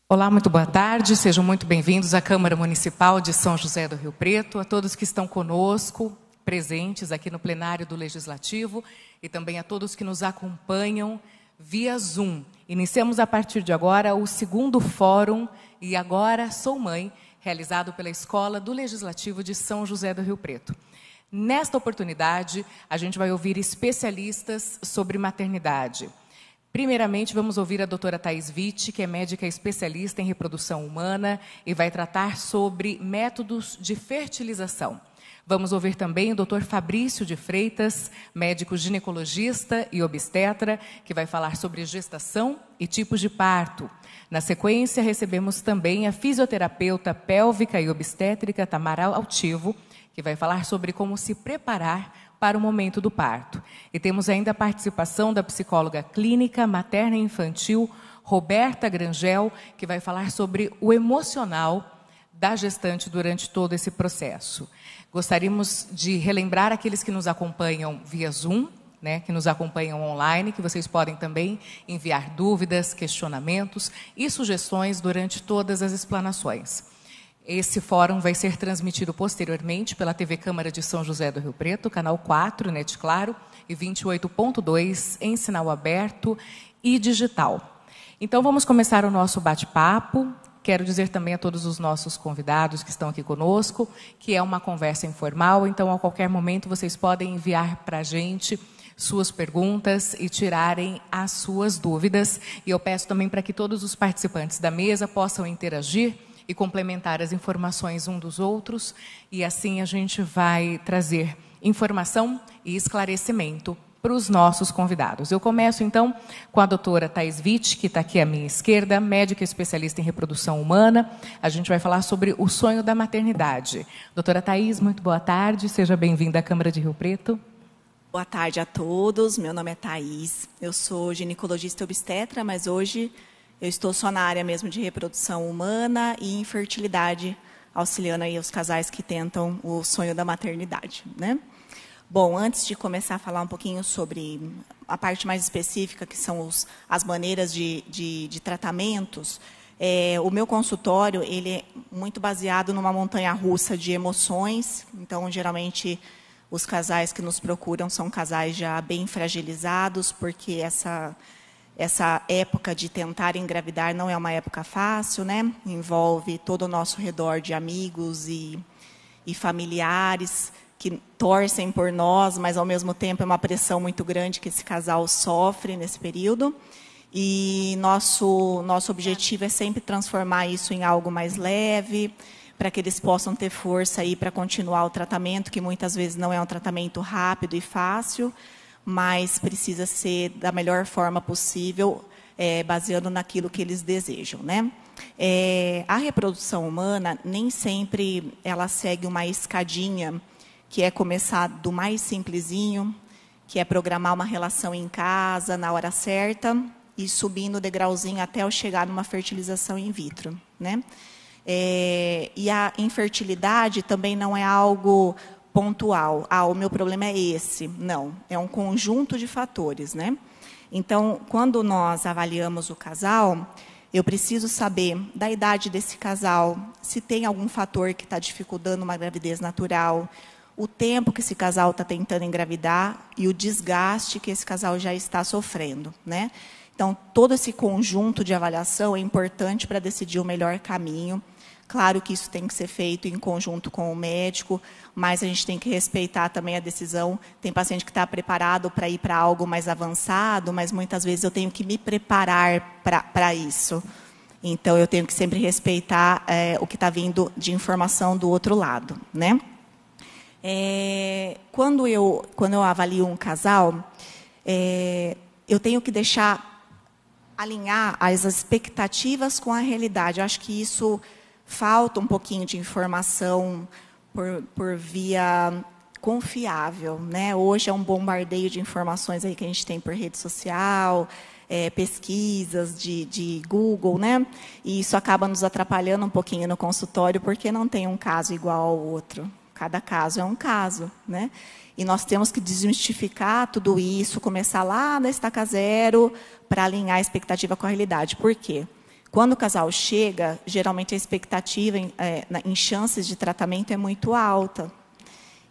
Olá, muito boa tarde, sejam muito bem-vindos à Câmara Municipal de São José do Rio Preto, a todos que estão conosco, presentes aqui no plenário do Legislativo e também a todos que nos acompanham via Zoom. Iniciamos a partir de agora o segundo Fórum E Agora Sou Mãe, realizado pela Escola do Legislativo de São José do Rio Preto. Nesta oportunidade, a gente vai ouvir especialistas sobre maternidade. Primeiramente, vamos ouvir a doutora Thaís Witt, que é médica especialista em reprodução humana e vai tratar sobre métodos de fertilização. Vamos ouvir também o doutor Fabrício de Freitas, médico ginecologista e obstetra, que vai falar sobre gestação e tipos de parto. Na sequência, recebemos também a fisioterapeuta pélvica e obstétrica Tamara Altivo, que vai falar sobre como se preparar para o momento do parto. E temos ainda a participação da psicóloga clínica materna e infantil, Roberta Grangel, que vai falar sobre o emocional da gestante durante todo esse processo. Gostaríamos de relembrar aqueles que nos acompanham via Zoom, que nos acompanham online, que vocês podem também enviar dúvidas, questionamentos e sugestões durante todas as explanações. Esse fórum vai ser transmitido posteriormente pela TV Câmara de São José do Rio Preto, canal 4, NET Claro, e 28.2 em sinal aberto e digital. Então, vamos começar o nosso bate-papo. Quero dizer também a todos os nossos convidados que estão aqui conosco, que é uma conversa informal, então, a qualquer momento, vocês podem enviar para a gente suas perguntas e tirarem as suas dúvidas. E eu peço também para que todos os participantes da mesa possam interagir e complementar as informações um dos outros, e assim a gente vai trazer informação e esclarecimento para os nossos convidados. Eu começo, então, com a doutora Thaís Witt, que está aqui à minha esquerda, médica especialista em reprodução humana. A gente vai falar sobre o sonho da maternidade. Doutora Thaís, muito boa tarde, seja bem-vinda à Câmara de Rio Preto. Boa tarde a todos, meu nome é Thaís, eu sou ginecologista obstetra, mas hoje eu estou só na área mesmo de reprodução humana e infertilidade, auxiliando aí os casais que tentam o sonho da maternidade, né? Bom, antes de começar a falar um pouquinho sobre a parte mais específica, que são as maneiras de tratamentos, o meu consultório ele é muito baseado numa montanha-russa de emoções. Então, geralmente, os casais que nos procuram são casais já bem fragilizados, porque essa época de tentar engravidar não é uma época fácil, né? Envolve todo o nosso redor de amigos e familiares que torcem por nós, mas, ao mesmo tempo, é uma pressão muito grande que esse casal sofre nesse período. E nosso objetivo é sempre transformar isso em algo mais leve, para que eles possam ter força aí para continuar o tratamento, que muitas vezes não é um tratamento rápido e fácil, mas precisa ser da melhor forma possível, baseando naquilo que eles desejam, né? A reprodução humana, nem sempre ela segue uma escadinha, que é começar do mais simplesinho, que é programar uma relação em casa, na hora certa, e subindo o degrauzinho até eu chegar numa fertilização in vitro, né? E a infertilidade também não é algo pontual. O meu problema é esse. Não, é um conjunto de fatores, né? Então, quando nós avaliamos o casal, eu preciso saber da idade desse casal, se tem algum fator que está dificultando uma gravidez natural, o tempo que esse casal está tentando engravidar e o desgaste que esse casal já está sofrendo, né? Então, todo esse conjunto de avaliação é importante para decidir o melhor caminho. Claro que isso tem que ser feito em conjunto com o médico, mas a gente tem que respeitar também a decisão. Tem paciente que está preparado para ir para algo mais avançado, mas muitas vezes eu tenho que me preparar para isso. Então, eu tenho que sempre respeitar o que está vindo de informação do outro lado, né? Quando eu avalio um casal, eu tenho que alinhar as expectativas com a realidade. Eu acho que isso falta um pouquinho de informação por via confiável, né? Hoje é um bombardeio de informações aí que a gente tem por rede social, pesquisas de Google, né? E isso acaba nos atrapalhando um pouquinho no consultório, porque não tem um caso igual ao outro. Cada caso é um caso, né? E nós temos que desmistificar tudo isso, começar lá na estaca zero, para alinhar a expectativa com a realidade. Por quê? Quando o casal chega, geralmente a expectativa em chances de tratamento é muito alta.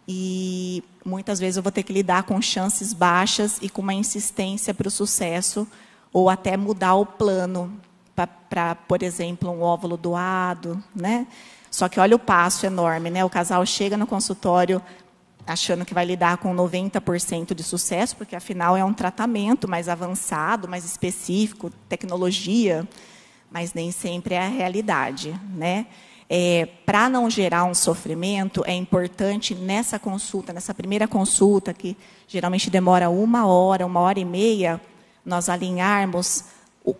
E muitas vezes eu vou ter que lidar com chances baixas e com uma insistência para o sucesso, ou até mudar o plano para, por exemplo, um óvulo doado, né? Só que olha o passo enorme, né? O casal chega no consultório achando que vai lidar com 90% de sucesso, porque afinal é um tratamento mais avançado, mais específico, tecnologia, mas nem sempre é a realidade, né? Para não gerar um sofrimento, é importante nessa consulta, nessa primeira consulta, que geralmente demora 1 hora e meia, nós alinharmos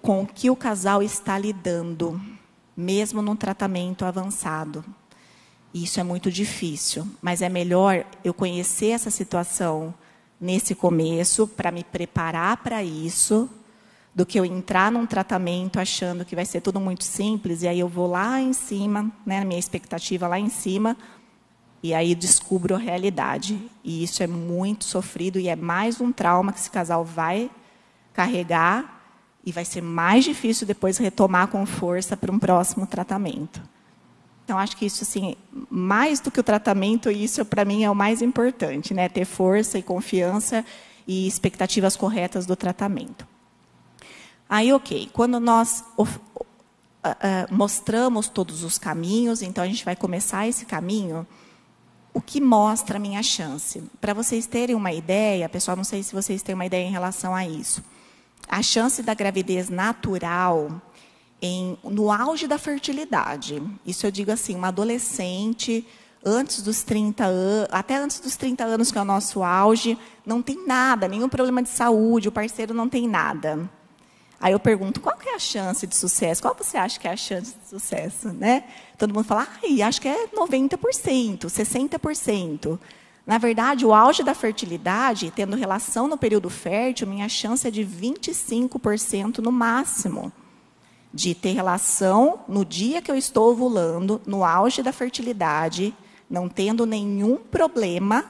com o que o casal está lidando, mesmo num tratamento avançado. Isso é muito difícil, mas é melhor eu conhecer essa situação nesse começo, para me preparar para isso, do que eu entrar num tratamento achando que vai ser tudo muito simples, e aí eu vou lá em cima, né, minha expectativa lá em cima, e aí descubro a realidade. E isso é muito sofrido, e é mais um trauma que esse casal vai carregar, e vai ser mais difícil depois retomar com força para um próximo tratamento. Então, acho que isso, assim, mais do que o tratamento, isso para mim é o mais importante, né? Ter força e confiança e expectativas corretas do tratamento. Aí, ok, quando nós mostramos todos os caminhos, então a gente vai começar esse caminho, o que mostra a minha chance? Para vocês terem uma ideia, pessoal, não sei se vocês têm uma ideia em relação a isso. A chance da gravidez natural no auge da fertilidade, isso eu digo assim, uma adolescente, antes dos 30 anos, até antes dos 30 anos, que é o nosso auge, não tem nada, nenhum problema de saúde, o parceiro não tem nada. Aí eu pergunto, qual que é a chance de sucesso? Qual você acha que é a chance de sucesso? Né? Todo mundo fala, acho que é 90%, 60%. Na verdade, o auge da fertilidade, tendo relação no período fértil, minha chance é de 25% no máximo. De ter relação no dia que eu estou ovulando, no auge da fertilidade, não tendo nenhum problema,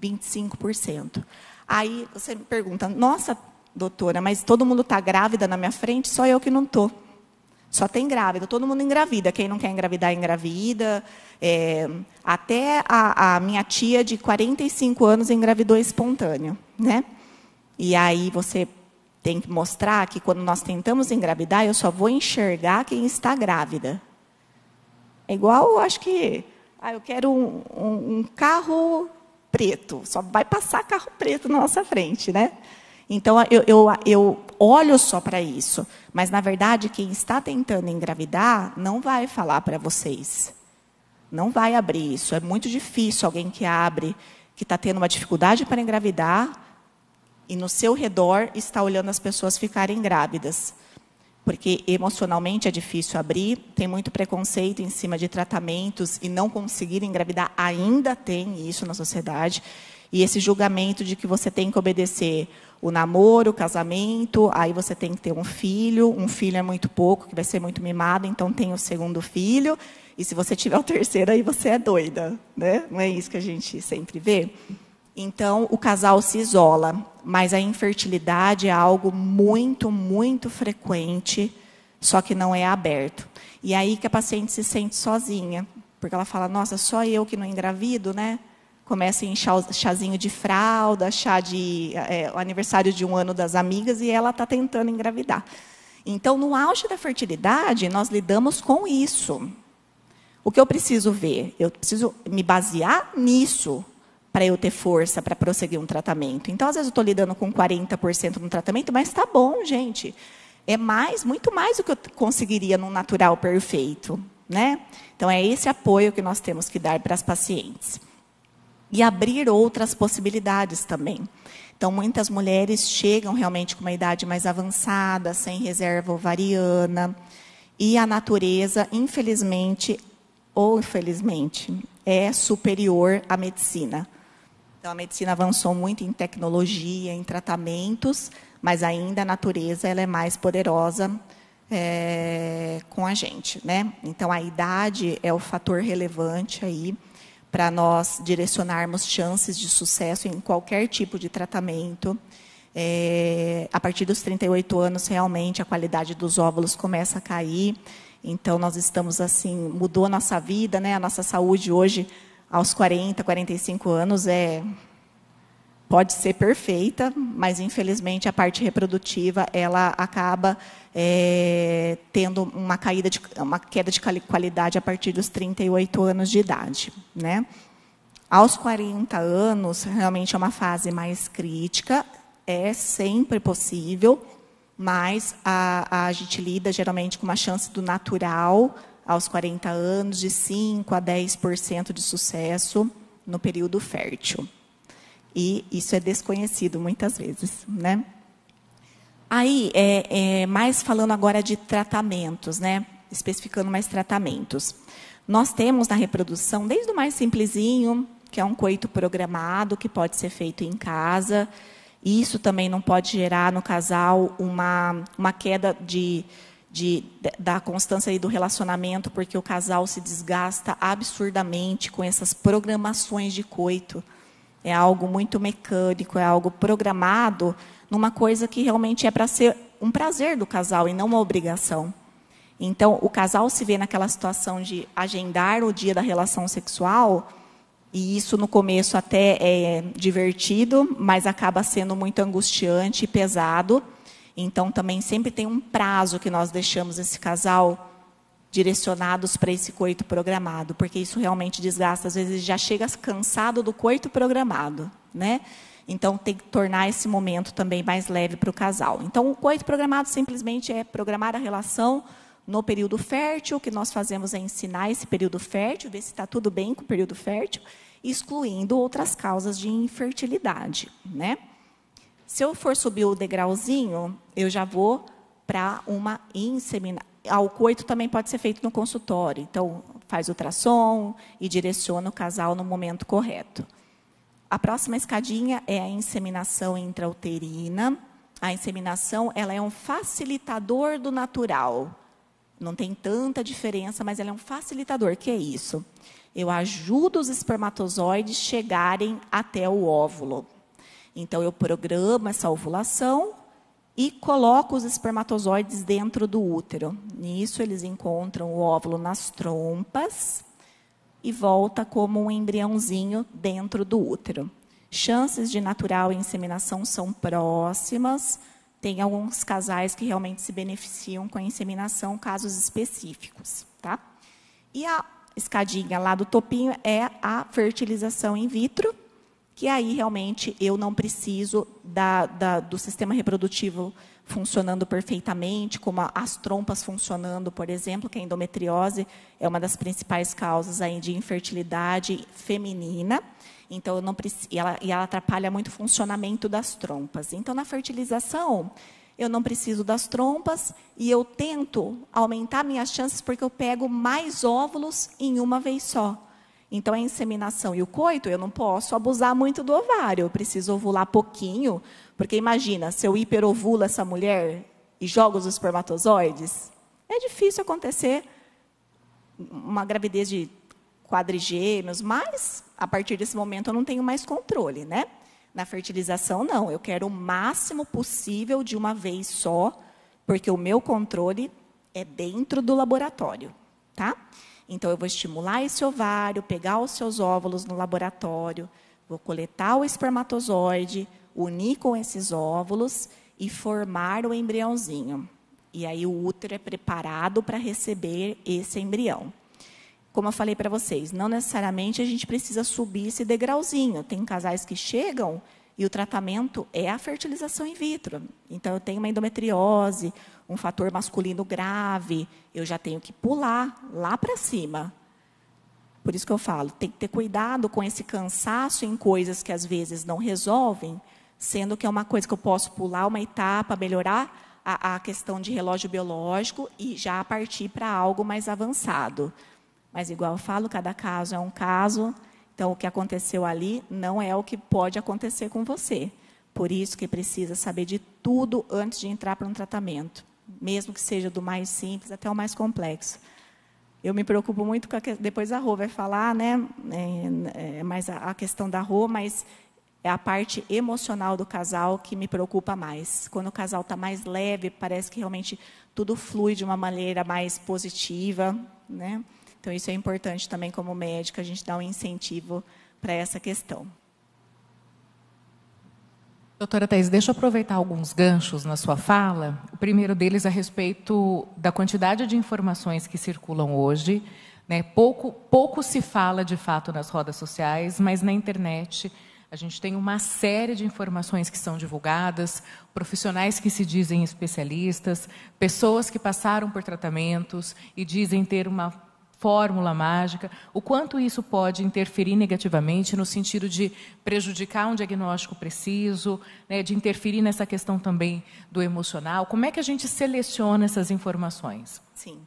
25%. Aí você me pergunta, nossa, doutora, mas todo mundo está grávida na minha frente, só eu que não estou. Só tem grávida, todo mundo engravida. Quem não quer engravidar, engravida. Até a minha tia de 45 anos engravidou espontâneo, né? E aí você tem que mostrar que quando nós tentamos engravidar, eu só vou enxergar quem está grávida. É igual, acho que, eu quero um carro preto, só vai passar carro preto na nossa frente, né? Então, eu olho só para isso, mas, na verdade, quem está tentando engravidar não vai falar para vocês. Não vai abrir isso. É muito difícil alguém que abre, que está tendo uma dificuldade para engravidar, e no seu redor está olhando as pessoas ficarem grávidas. Porque emocionalmente é difícil abrir, tem muito preconceito em cima de tratamentos, e não conseguir engravidar ainda tem isso na sociedade. E esse julgamento de que você tem que obedecer o namoro, o casamento, aí você tem que ter um filho é muito pouco, que vai ser muito mimado, então tem o segundo filho, e se você tiver o terceiro, aí você é doida, né? Não é isso que a gente sempre vê? Então, o casal se isola, mas a infertilidade é algo muito, muito frequente, só que não é aberto. E aí que a paciente se sente sozinha, porque ela fala, nossa, só eu que não engravido, né? Começa a inchar chazinho de fralda, chá de o aniversário de 1 ano das amigas, e ela está tentando engravidar. Então, no auge da fertilidade, nós lidamos com isso. O que eu preciso ver? Eu preciso me basear nisso para eu ter força para prosseguir um tratamento. Então, às vezes, eu estou lidando com 40% no tratamento, mas está bom, gente. É muito mais do que eu conseguiria num natural perfeito, né? Então, é esse apoio que nós temos que dar para as pacientes. E abrir outras possibilidades também. Então, muitas mulheres chegam realmente com uma idade mais avançada, sem reserva ovariana, e a natureza, infelizmente ou infelizmente, é superior à medicina. Então, a medicina avançou muito em tecnologia, em tratamentos, mas ainda a natureza ela é mais poderosa com a gente, né? Então, a idade é o fator relevante aí para nós direcionarmos chances de sucesso em qualquer tipo de tratamento. A partir dos 38 anos, realmente, a qualidade dos óvulos começa a cair. Então, nós estamos assim, mudou a nossa vida, né? A nossa saúde hoje, aos 40, 45 anos, pode ser perfeita, mas, infelizmente, a parte reprodutiva, ela acaba tendo uma queda de qualidade a partir dos 38 anos de idade, né? Aos 40 anos, realmente é uma fase mais crítica, é sempre possível, mas a gente lida geralmente com uma chance do natural, aos 40 anos, de 5% a 10% de sucesso no período fértil. E isso é desconhecido muitas vezes, né? Aí, mais falando agora de tratamentos, né? Especificando mais tratamentos. Nós temos na reprodução, desde o mais simplesinho, que é um coito programado, que pode ser feito em casa. Isso também não pode gerar no casal uma queda da constância do relacionamento, porque o casal se desgasta absurdamente com essas programações de coito. É algo muito mecânico, é algo programado numa coisa que realmente é para ser um prazer do casal e não uma obrigação. Então, o casal se vê naquela situação de agendar o dia da relação sexual, e isso no começo até é divertido, mas acaba sendo muito angustiante e pesado. Então, também sempre tem um prazo que nós deixamos esse casal direcionados para esse coito programado, porque isso realmente desgasta. Às vezes, já chega cansado do coito programado, né? Então, tem que tornar esse momento também mais leve para o casal. Então, o coito programado simplesmente é programar a relação no período fértil. O que nós fazemos é ensinar esse período fértil, ver se está tudo bem com o período fértil, excluindo outras causas de infertilidade, né? Se eu for subir o degrauzinho, eu já vou para uma inseminação. O coito também pode ser feito no consultório. Então, faz ultrassom e direciona o casal no momento correto. A próxima escadinha é a inseminação intrauterina. A inseminação, ela é um facilitador do natural. Não tem tanta diferença, mas ela é um facilitador. O que é isso? Eu ajudo os espermatozoides chegarem até o óvulo. Então, eu programo essa ovulação e coloco os espermatozoides dentro do útero. Nisso, eles encontram o óvulo nas trompas e volta como um embriãozinho dentro do útero. Chances de natural e inseminação são próximas. Tem alguns casais que realmente se beneficiam com a inseminação, casos específicos, tá? E a escadinha lá do topinho é a fertilização in vitro, que aí realmente eu não preciso do sistema reprodutivo funcionando perfeitamente, como as trompas funcionando, por exemplo, que a endometriose é uma das principais causas aí de infertilidade feminina. Então, eu não preciso, e ela atrapalha muito o funcionamento das trompas. Então, na fertilização, eu não preciso das trompas e eu tento aumentar minhas chances porque eu pego mais óvulos em uma vez só. Então, a inseminação e o coito, eu não posso abusar muito do ovário. Eu preciso ovular pouquinho, porque imagina, se eu hiperovulo essa mulher e jogo os espermatozoides, é difícil acontecer uma gravidez de quadrigêmeos, mas, a partir desse momento, eu não tenho mais controle, né? Na fertilização, não. Eu quero o máximo possível de uma vez só, porque o meu controle é dentro do laboratório, tá? Então, eu vou estimular esse ovário, pegar os seus óvulos no laboratório, vou coletar o espermatozoide, unir com esses óvulos e formar o embriãozinho. E aí, o útero é preparado para receber esse embrião. Como eu falei para vocês, não necessariamente a gente precisa subir esse degrauzinho. Tem casais que chegam e o tratamento é a fertilização in vitro. Então, eu tenho uma endometriose, um fator masculino grave, eu já tenho que pular lá para cima. Por isso que eu falo, tem que ter cuidado com esse cansaço em coisas que, às vezes, não resolvem, sendo que é uma coisa que eu posso pular uma etapa, melhorar a questão de relógio biológico e já partir para algo mais avançado. Mas, igual eu falo, cada caso é um caso. Então, o que aconteceu ali não é o que pode acontecer com você. Por isso que precisa saber de tudo antes de entrar para um tratamento. Mesmo que seja do mais simples até o mais complexo. Eu me preocupo muito com depois a Rô vai falar, né? Mais a questão da Rô, mas é a parte emocional do casal que me preocupa mais. Quando o casal está mais leve, parece que realmente tudo flui de uma maneira mais positiva, né? Então, isso é importante também, como médica, a gente dar um incentivo para essa questão. Doutora Thaís, deixa eu aproveitar alguns ganchos na sua fala. O primeiro deles a respeito da quantidade de informações que circulam hoje, né? Pouco se fala, de fato, nas rodas sociais, mas na internet a gente tem uma série de informações que são divulgadas, profissionais que se dizem especialistas, pessoas que passaram por tratamentos e dizem ter uma fórmula mágica. O quanto isso pode interferir negativamente no sentido de prejudicar um diagnóstico preciso, né, de interferir nessa questão também do emocional. Como é que a gente seleciona essas informações? Sim.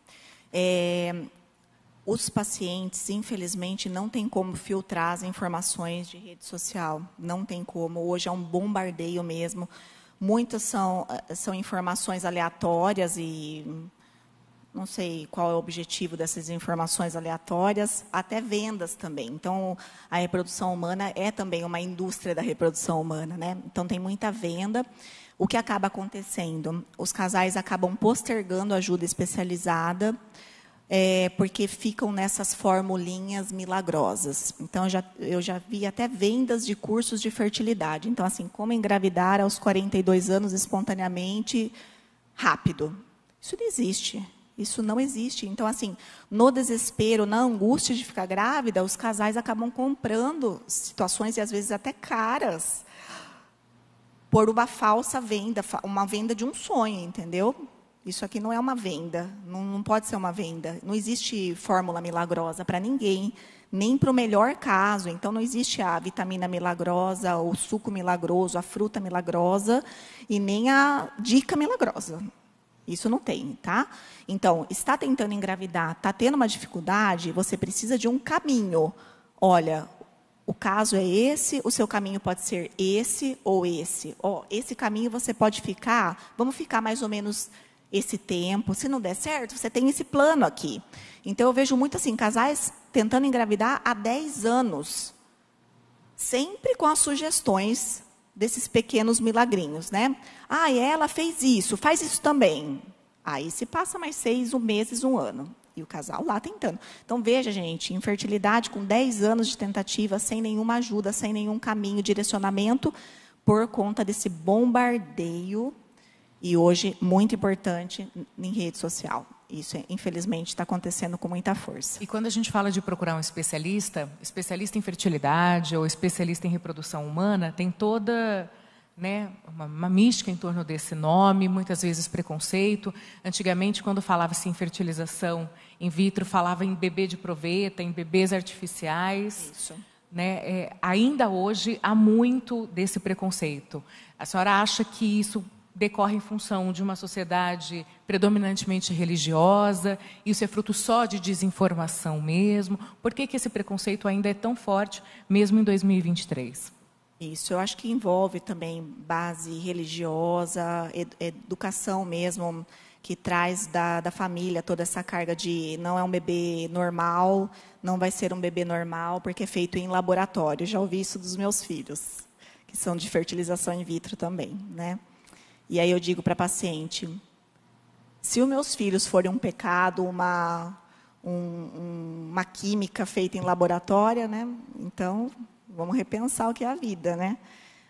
Os pacientes, infelizmente, não tem como filtrar as informações de rede social. Não tem como. Hoje é um bombardeio mesmo. Muitas são informações aleatórias e não sei qual é o objetivo dessas informações aleatórias, até vendas também. Então, a reprodução humana é também uma indústria da reprodução humana, né? Então, tem muita venda. O que acaba acontecendo? Os casais acabam postergando ajuda especializada, porque ficam nessas formulinhas milagrosas. Então, eu já vi até vendas de cursos de fertilidade. Então, assim, como engravidar aos 42 anos espontaneamente, rápido. Isso não existe. Isso não existe. Então, assim, no desespero, na angústia de ficar grávida, os casais acabam comprando situações, e às vezes até caras, por uma falsa venda, uma venda de um sonho, entendeu? Isso aqui não é uma venda, não pode ser uma venda. Não existe fórmula milagrosa para ninguém, nem para o melhor caso. Então, não existe a vitamina milagrosa, o suco milagroso, a fruta milagrosa, e nem a dica milagrosa. Isso não tem, tá? Então, está tentando engravidar, está tendo uma dificuldade, você precisa de um caminho. Olha, o caso é esse, o seu caminho pode ser esse ou esse. Esse caminho você pode ficar, vamos ficar mais ou menos esse tempo. Se não der certo, você tem esse plano aqui. Então, eu vejo muito assim, casais tentando engravidar há 10 anos, sempre com as sugestões desses pequenos milagrinhos, né? Ah, ela fez isso, faz isso também. Aí se passa mais 6 meses, 1 ano. E o casal lá tentando. Então, veja, gente, infertilidade com 10 anos de tentativa, sem nenhuma ajuda, sem nenhum caminho, direcionamento, por conta desse bombardeio, e hoje, muito importante, em rede social. Isso, infelizmente, está acontecendo com muita força. E quando a gente fala de procurar um especialista em fertilidade ou especialista em reprodução humana, tem toda, né, uma mística em torno desse nome, muitas vezes preconceito. Antigamente, quando falava-se em fertilização in vitro, falava em bebê de proveta, em bebês artificiais. Isso. Né? Ainda hoje há muito desse preconceito. A senhora acha que isso decorre em função de uma sociedade predominantemente religiosa? Isso é fruto só de desinformação mesmo? Por que esse preconceito ainda é tão forte, mesmo em 2023? Isso, eu acho que envolve também base religiosa, educação mesmo, que traz da família toda essa carga de não é um bebê normal, não vai ser um bebê normal, porque é feito em laboratório. Já ouvi isso dos meus filhos, que são de fertilização in vitro também, né? E aí eu digo para a paciente, se os meus filhos forem um pecado, uma química feita em laboratório, né? Então, vamos repensar o que é a vida, né?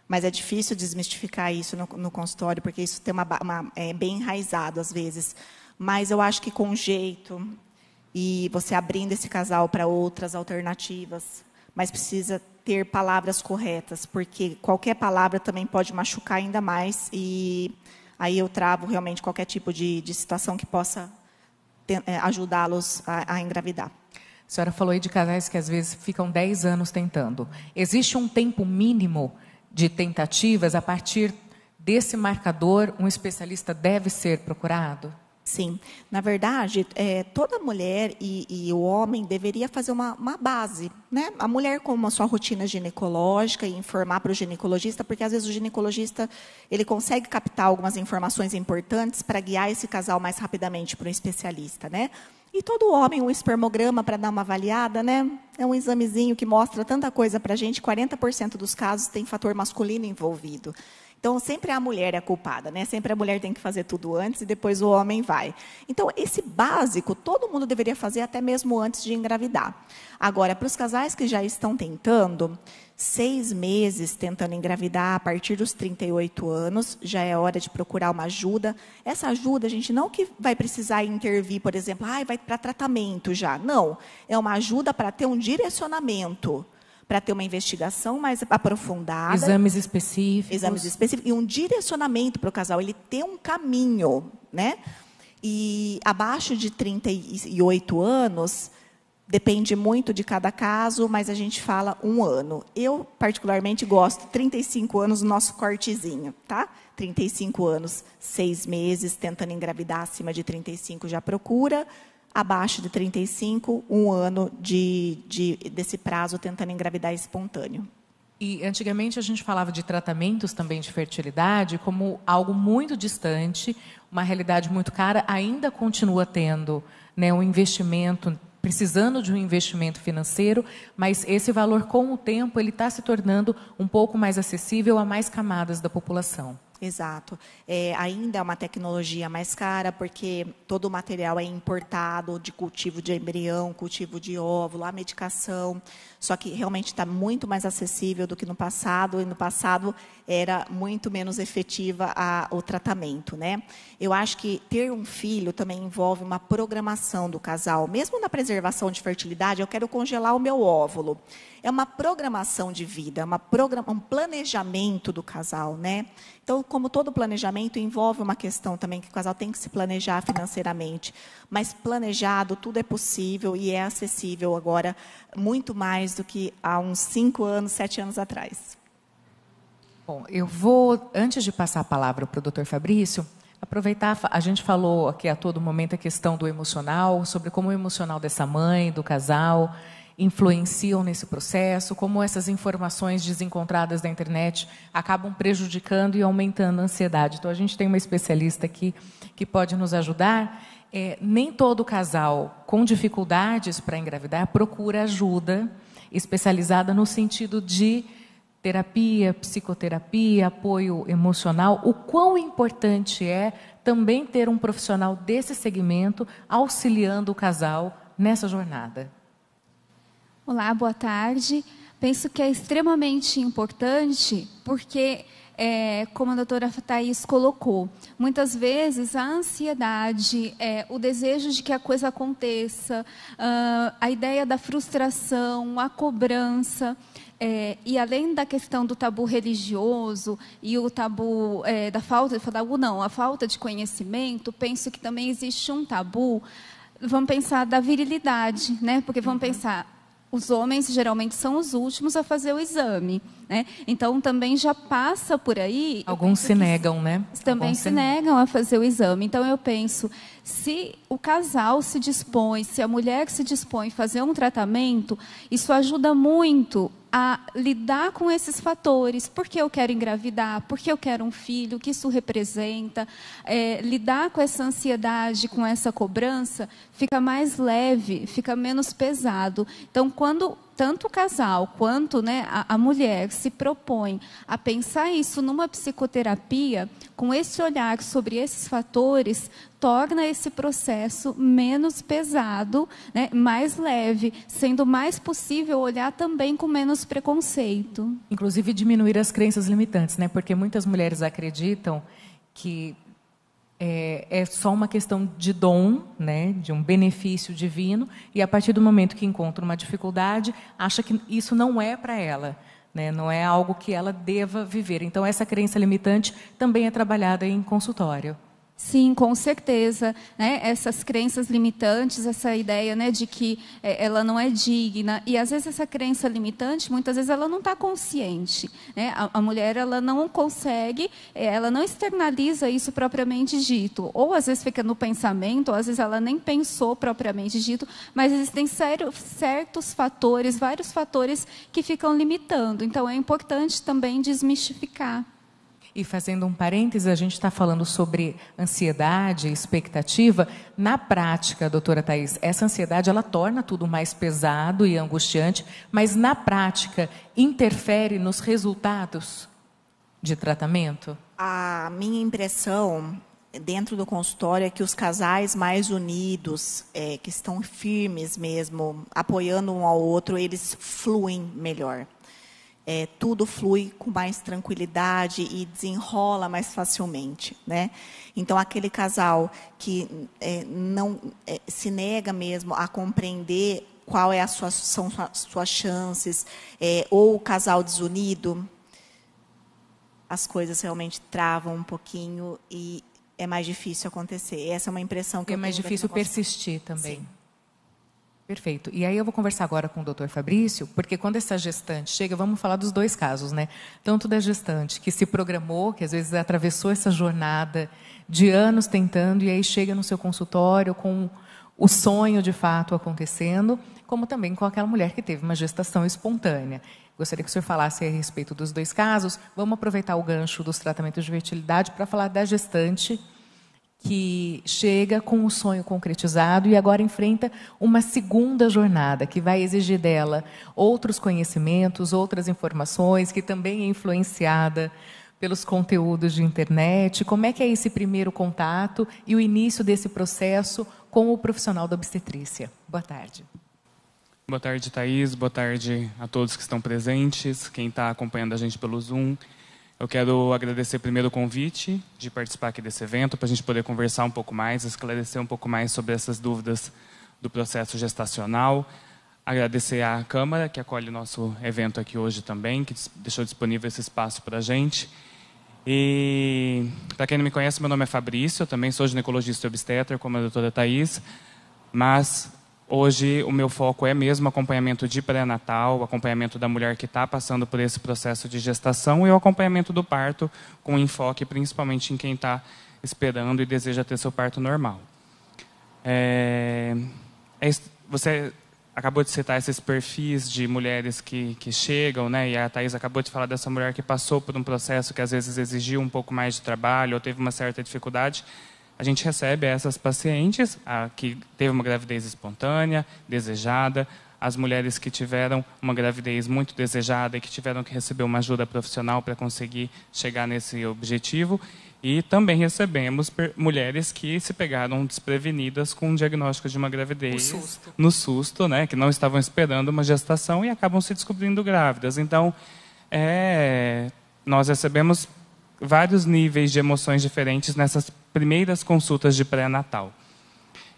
Mas é difícil desmistificar isso no consultório, porque isso tem é bem enraizado, às vezes. Mas eu acho que com jeito, e você abrindo esse casal para outras alternativas, mas precisa ter palavras corretas, porque qualquer palavra também pode machucar ainda mais, e aí eu travo realmente qualquer tipo de situação que possa ajudá-los a engravidar. A senhora falou aí de casais que às vezes ficam 10 anos tentando. Existe um tempo mínimo de tentativas? A partir desse marcador, um especialista deve ser procurado? Sim. Na verdade, toda mulher e o homem deveria fazer uma base, né? A mulher com a sua rotina ginecológica e informar para o ginecologista, porque às vezes o ginecologista ele consegue captar algumas informações importantes para guiar esse casal mais rapidamente para um especialista, né? E todo homem, um espermograma para dar uma avaliada, né? É um examezinho que mostra tanta coisa para a gente, 40% dos casos tem fator masculino envolvido. Então, sempre a mulher é a culpada, né? Sempre a mulher tem que fazer tudo antes e depois o homem vai. Então, esse básico, todo mundo deveria fazer até mesmo antes de engravidar. Agora, para os casais que já estão tentando, 6 meses tentando engravidar, a partir dos 38 anos, já é hora de procurar uma ajuda. Essa ajuda, a gente não que vai precisar intervir, por exemplo, vai para tratamento já. Não, é uma ajuda para ter um direcionamento, para ter uma investigação mais aprofundada. Exames específicos. Exames específicos e um direcionamento para o casal, ele ter um caminho, né? E abaixo de 38 anos, depende muito de cada caso, mas a gente fala 1 ano. Eu, particularmente, gosto 35 anos, o nosso cortezinho, tá? 35 anos, 6 meses, tentando engravidar, acima de 35 já procura. Abaixo de 35, 1 ano desse prazo tentando engravidar espontâneo. E antigamente a gente falava de tratamentos também de fertilidade como algo muito distante, uma realidade muito cara, ainda continua tendo, né, um investimento, precisando de um investimento financeiro, mas esse valor, com o tempo, ele está se tornando um pouco mais acessível a mais camadas da população. Exato. Ainda é uma tecnologia mais cara, porque todo o material é importado, de cultivo de embrião, cultivo de óvulo, a medicação, só que realmente está muito mais acessível do que no passado, e no passado era muito menos efetiva o tratamento, né? Eu acho que ter um filho também envolve uma programação do casal. Mesmo na preservação de fertilidade, eu quero congelar o meu óvulo. É uma programação de vida, um planejamento do casal, né? Então, como todo planejamento, envolve uma questão também que o casal tem que se planejar financeiramente. Mas planejado, tudo é possível e é acessível agora, muito mais do que há uns 5 anos, 7 anos atrás. Bom, eu vou, antes de passar a palavra para o Dr. Fabrício, aproveitar, a gente falou aqui a todo momento a questão do emocional, sobre como o emocional dessa mãe, do casal, influenciam nesse processo, como essas informações desencontradas da internet acabam prejudicando e aumentando a ansiedade. Então, a gente tem uma especialista aqui que pode nos ajudar. Nem todo casal com dificuldades para engravidar procura ajuda especializada no sentido de terapia, psicoterapia, apoio emocional. O quão importante é também ter um profissional desse segmento auxiliando o casal nessa jornada. Olá, boa tarde. Penso que é extremamente importante porque, como a doutora Thaís colocou, muitas vezes a ansiedade, o desejo de que a coisa aconteça, a ideia da frustração, a cobrança, e além da questão do tabu religioso e o tabu a falta de conhecimento, penso que também existe um tabu, vamos pensar da virilidade, né? Porque vamos pensar, os homens geralmente são os últimos a fazer o exame, né? Então também já passa por aí. Alguns se negam, né? Também se negam a fazer o exame. Então eu penso, se o casal se dispõe, se a mulher se dispõe a fazer um tratamento, isso ajuda muito a lidar com esses fatores. Por que eu quero engravidar? Por que eu quero um filho? O que isso representa? Lidar com essa ansiedade, com essa cobrança, fica mais leve, fica menos pesado. Então, quando tanto o casal quanto, né, a mulher se propõe a pensar isso numa psicoterapia, com esse olhar sobre esses fatores, torna esse processo menos pesado, né, mais leve, sendo mais possível olhar também com menos preconceito. Inclusive diminuir as crenças limitantes, né? Porque muitas mulheres acreditam que é só uma questão de dom, né, de um benefício divino, e a partir do momento que encontra uma dificuldade, acha que isso não é para ela, né, não é algo que ela deva viver. Então, essa crença limitante também é trabalhada em consultório. Sim, com certeza, né? Essas crenças limitantes, essa ideia, né, de que ela não é digna, e às vezes essa crença limitante, muitas vezes ela não está consciente, né? A mulher, ela não consegue, ela não externaliza isso propriamente dito, ou às vezes fica no pensamento, ou às vezes ela nem pensou propriamente dito, mas existem certos fatores, vários fatores que ficam limitando. Então é importante também desmistificar. E fazendo um parêntese, a gente está falando sobre ansiedade, expectativa. Na prática, doutora Thaís, essa ansiedade ela torna tudo mais pesado e angustiante, mas na prática interfere nos resultados de tratamento? A minha impressão dentro do consultório é que os casais mais unidos, que estão firmes mesmo, apoiando um ao outro, eles fluem melhor. Tudo flui com mais tranquilidade e desenrola mais facilmente, né? Então, aquele casal que não se nega mesmo a compreender qual são as suas chances, ou o casal desunido, as coisas realmente travam um pouquinho e é mais difícil acontecer. Essa é uma impressão que eu tenho. É mais difícil persistir também. Sim. Perfeito. E aí eu vou conversar agora com o doutor Fabrício, porque quando essa gestante chega, vamos falar dos dois casos, né? Tanto da gestante que se programou, que às vezes atravessou essa jornada de anos tentando, e aí chega no seu consultório com o sonho de fato acontecendo, como também com aquela mulher que teve uma gestação espontânea. Gostaria que o senhor falasse a respeito dos dois casos. Vamos aproveitar o gancho dos tratamentos de fertilidade para falar da gestante que chega com o sonho concretizado e agora enfrenta uma segunda jornada que vai exigir dela outros conhecimentos, outras informações, que também é influenciada pelos conteúdos de internet. Como é que é esse primeiro contato e o início desse processo com o profissional da obstetrícia? Boa tarde. Boa tarde, Thaís. Boa tarde a todos que estão presentes, quem está acompanhando a gente pelo Zoom. Eu quero agradecer primeiro o convite de participar aqui desse evento, para a gente poder conversar um pouco mais, esclarecer um pouco mais sobre essas dúvidas do processo gestacional. Agradecer à Câmara, que acolhe o nosso evento aqui hoje também, que deixou disponível esse espaço para a gente. E, para quem não me conhece, meu nome é Fabrício, eu também sou ginecologista e obstetra, como a doutora Thaís, mas hoje o meu foco é mesmo acompanhamento de pré-natal, acompanhamento da mulher que está passando por esse processo de gestação e o acompanhamento do parto, com enfoque principalmente em quem está esperando e deseja ter seu parto normal. Você acabou de citar esses perfis de mulheres que chegam, né? E a Thaís acabou de falar dessa mulher que passou por um processo que às vezes exigiu um pouco mais de trabalho ou teve uma certa dificuldade. A gente recebe essas pacientes que teve uma gravidez espontânea, desejada, as mulheres que tiveram uma gravidez muito desejada e que tiveram que receber uma ajuda profissional para conseguir chegar nesse objetivo. E também recebemos mulheres que se pegaram desprevenidas com um diagnóstico de uma gravidez no susto, né, que não estavam esperando uma gestação e acabam se descobrindo grávidas. Então, nós recebemos vários níveis de emoções diferentes nessas primeiras consultas de pré-natal.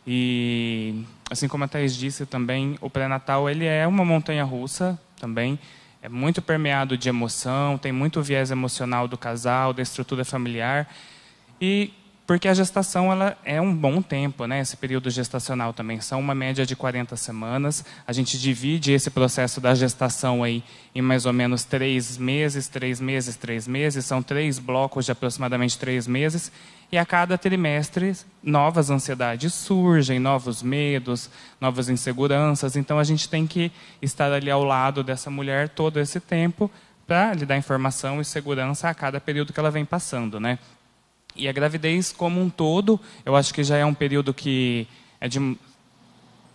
E, assim como a Thaís disse também, o pré-natal ele é uma montanha-russa também, é muito permeado de emoção, tem muito viés emocional do casal, da estrutura familiar, e porque a gestação ela é um bom tempo, né? Esse período gestacional também são uma média de 40 semanas. A gente divide esse processo da gestação aí em mais ou menos 3 meses, 3 meses, 3 meses. São 3 blocos de aproximadamente 3 meses. E a cada trimestre, novas ansiedades surgem, novos medos, novas inseguranças. Então, a gente tem que estar ali ao lado dessa mulher todo esse tempo para lhe dar informação e segurança a cada período que ela vem passando, né? E a gravidez como um todo, eu acho que já é um período que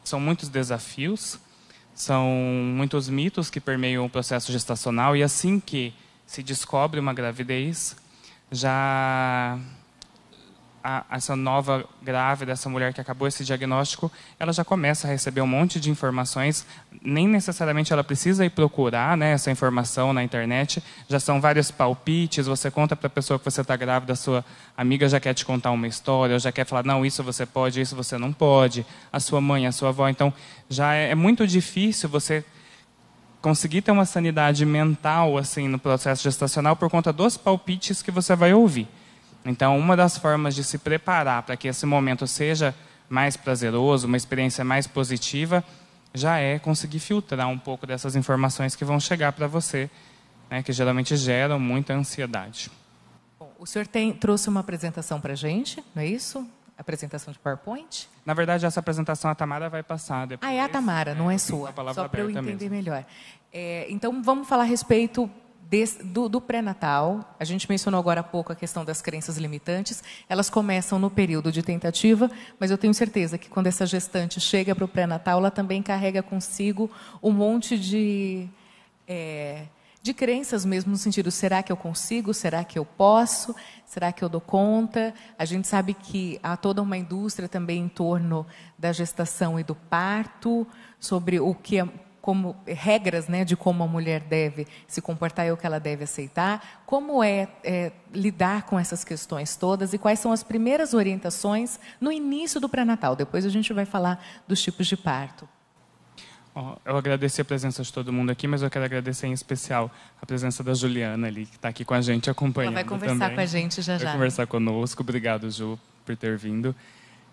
são muitos desafios, são muitos mitos que permeiam o processo gestacional, e assim que se descobre uma gravidez, já essa nova grávida, essa mulher que acabou esse diagnóstico, ela já começa a receber um monte de informações, nem necessariamente ela precisa ir procurar, né, essa informação na internet, já são vários palpites, você conta para a pessoa que você está grávida, a sua amiga já quer te contar uma história, ou já quer falar, não, isso você pode, isso você não pode, a sua mãe, a sua avó, então já é muito difícil você conseguir ter uma sanidade mental assim no processo gestacional por conta dos palpites que você vai ouvir. Então, uma das formas de se preparar para que esse momento seja mais prazeroso, uma experiência mais positiva, já é conseguir filtrar um pouco dessas informações que vão chegar para você, né, que geralmente geram muita ansiedade. Bom, o senhor trouxe uma apresentação para a gente, não é isso? Apresentação de PowerPoint? Na verdade, essa apresentação a Tamara vai passar depois. É a Tamara, não é sua. Só para eu entender melhor. Então, vamos falar a respeito do pré-natal, a gente mencionou agora há pouco a questão das crenças limitantes, elas começam no período de tentativa, mas eu tenho certeza que quando essa gestante chega para o pré-natal, ela também carrega consigo um monte de crenças mesmo, no sentido, será que eu consigo? Será que eu posso? Será que eu dou conta? A gente sabe que há toda uma indústria também em torno da gestação e do parto, sobre o que como regras, né, de como a mulher deve se comportar e o que ela deve aceitar. Como lidar com essas questões todas e quais são as primeiras orientações no início do pré-natal? Depois a gente vai falar dos tipos de parto. Eu agradeci a presença de todo mundo aqui, mas eu quero agradecer em especial a presença da Juliana ali, que está aqui com a gente acompanhando. Ela vai conversar também com a gente já. Vai conversar conosco. Obrigado, Ju, por ter vindo.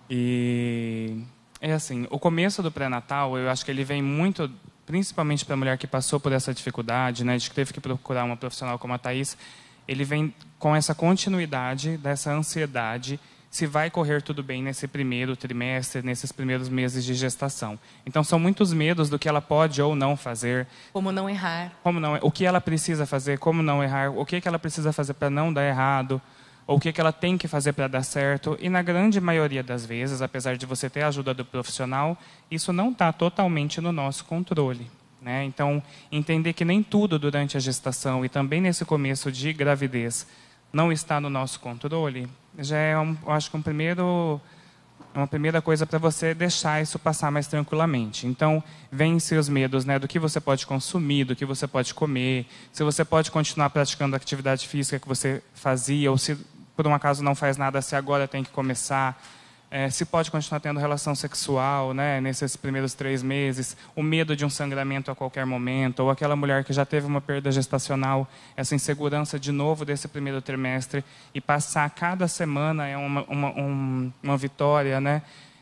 E é assim, o começo do pré-natal, eu acho que ele vem muito, principalmente para a mulher que passou por essa dificuldade, né, de que teve que procurar uma profissional como a Thaís, ele vem com essa continuidade dessa ansiedade se vai correr tudo bem nesse primeiro trimestre, nesses primeiros meses de gestação. Então, são muitos medos do que ela pode ou não fazer. Como não errar. O que ela precisa fazer, como não errar, o que ela precisa fazer para não dar errado, ou o que ela tem que fazer para dar certo. E, na grande maioria das vezes, apesar de você ter a ajuda do profissional, isso não está totalmente no nosso controle, né? Então, entender que nem tudo durante a gestação e também nesse começo de gravidez não está no nosso controle, já é, eu acho que uma primeira coisa para você deixar isso passar mais tranquilamente. Então, vence os medos, né, do que você pode consumir, do que você pode comer, se você pode continuar praticando a atividade física que você fazia, ou se por um acaso não faz nada, se agora tem que começar. Se pode continuar tendo relação sexual, né, nesses primeiros 3 meses, o medo de um sangramento a qualquer momento, ou aquela mulher que já teve uma perda gestacional, essa insegurança de novo desse primeiro trimestre, e passar cada semana é uma vitória, né?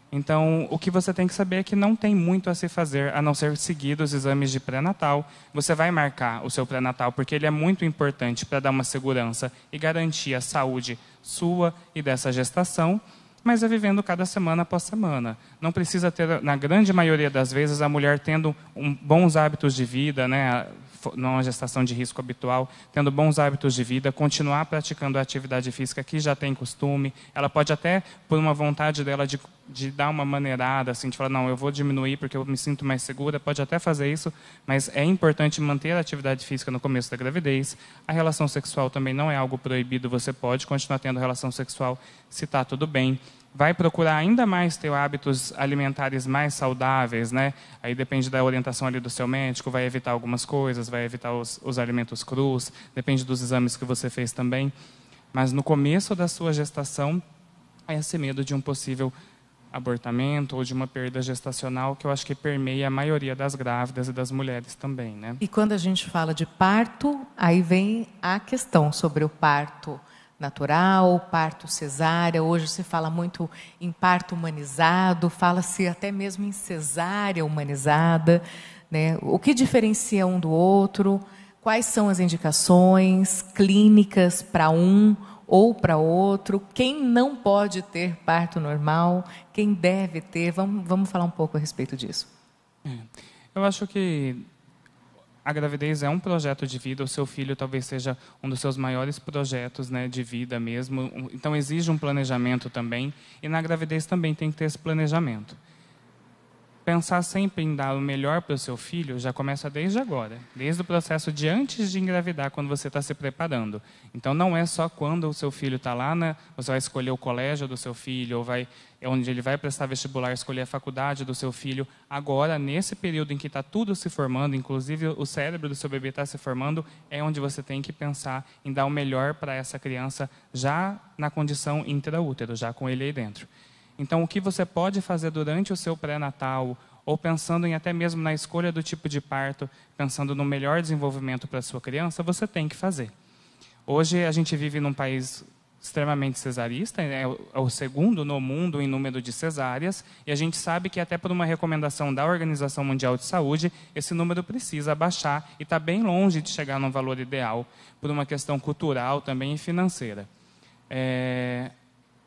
Então, o que você tem que saber é que não tem muito a se fazer, a não ser seguir os exames de pré-natal. Você vai marcar o seu pré-natal, porque ele é muito importante para dar uma segurança e garantir a saúde sua e dessa gestação, mas é vivendo cada semana após semana. Não precisa ter, na grande maioria das vezes, a mulher tendo bons hábitos de vida, né, numa gestação de risco habitual, tendo bons hábitos de vida, continuar praticando a atividade física que já tem costume. Ela pode até, por uma vontade dela de dar uma maneirada, assim, de falar, não, eu vou diminuir porque eu me sinto mais segura, pode até fazer isso, mas é importante manter a atividade física no começo da gravidez. A relação sexual também não é algo proibido, você pode continuar tendo relação sexual se está tudo bem. Vai procurar ainda mais ter hábitos alimentares mais saudáveis, né? Aí depende da orientação ali do seu médico, vai evitar algumas coisas, vai evitar os alimentos crus, depende dos exames que você fez também. Mas no começo da sua gestação, é esse medo de um possível abortamento ou de uma perda gestacional que eu acho que permeia a maioria das grávidas e das mulheres também, né? E quando a gente fala de parto, aí vem a questão sobre o parto natural, parto cesárea. Hoje se fala muito em parto humanizado, fala-se até mesmo em cesárea humanizada, né? O que diferencia um do outro? Quais são as indicações clínicas para um ou para outro? Quem não pode ter parto normal? Quem deve ter? Vamos falar um pouco a respeito disso. Eu acho que a gravidez é um projeto de vida, o seu filho talvez seja um dos seus maiores projetos, né, de vida mesmo. Então, exige um planejamento também. E na gravidez também tem que ter esse planejamento. Pensar sempre em dar o melhor para o seu filho já começa desde agora. Desde o processo de antes de engravidar, quando você está se preparando. Então, não é só quando o seu filho está lá, né, você vai escolher o colégio do seu filho, ou onde ele vai prestar vestibular, escolher a faculdade do seu filho. Agora, nesse período em que está tudo se formando, inclusive o cérebro do seu bebê está se formando, é onde você tem que pensar em dar o melhor para essa criança já na condição intraútero, já com ele aí dentro. Então, o que você pode fazer durante o seu pré-natal, ou pensando em até mesmo na escolha do tipo de parto, pensando no melhor desenvolvimento para a sua criança, você tem que fazer. Hoje, a gente vive num país extremamente cesarista, é o segundo no mundo em número de cesáreas, e a gente sabe que até por uma recomendação da Organização Mundial de Saúde, esse número precisa baixar e está bem longe de chegar num valor ideal, por uma questão cultural também e financeira.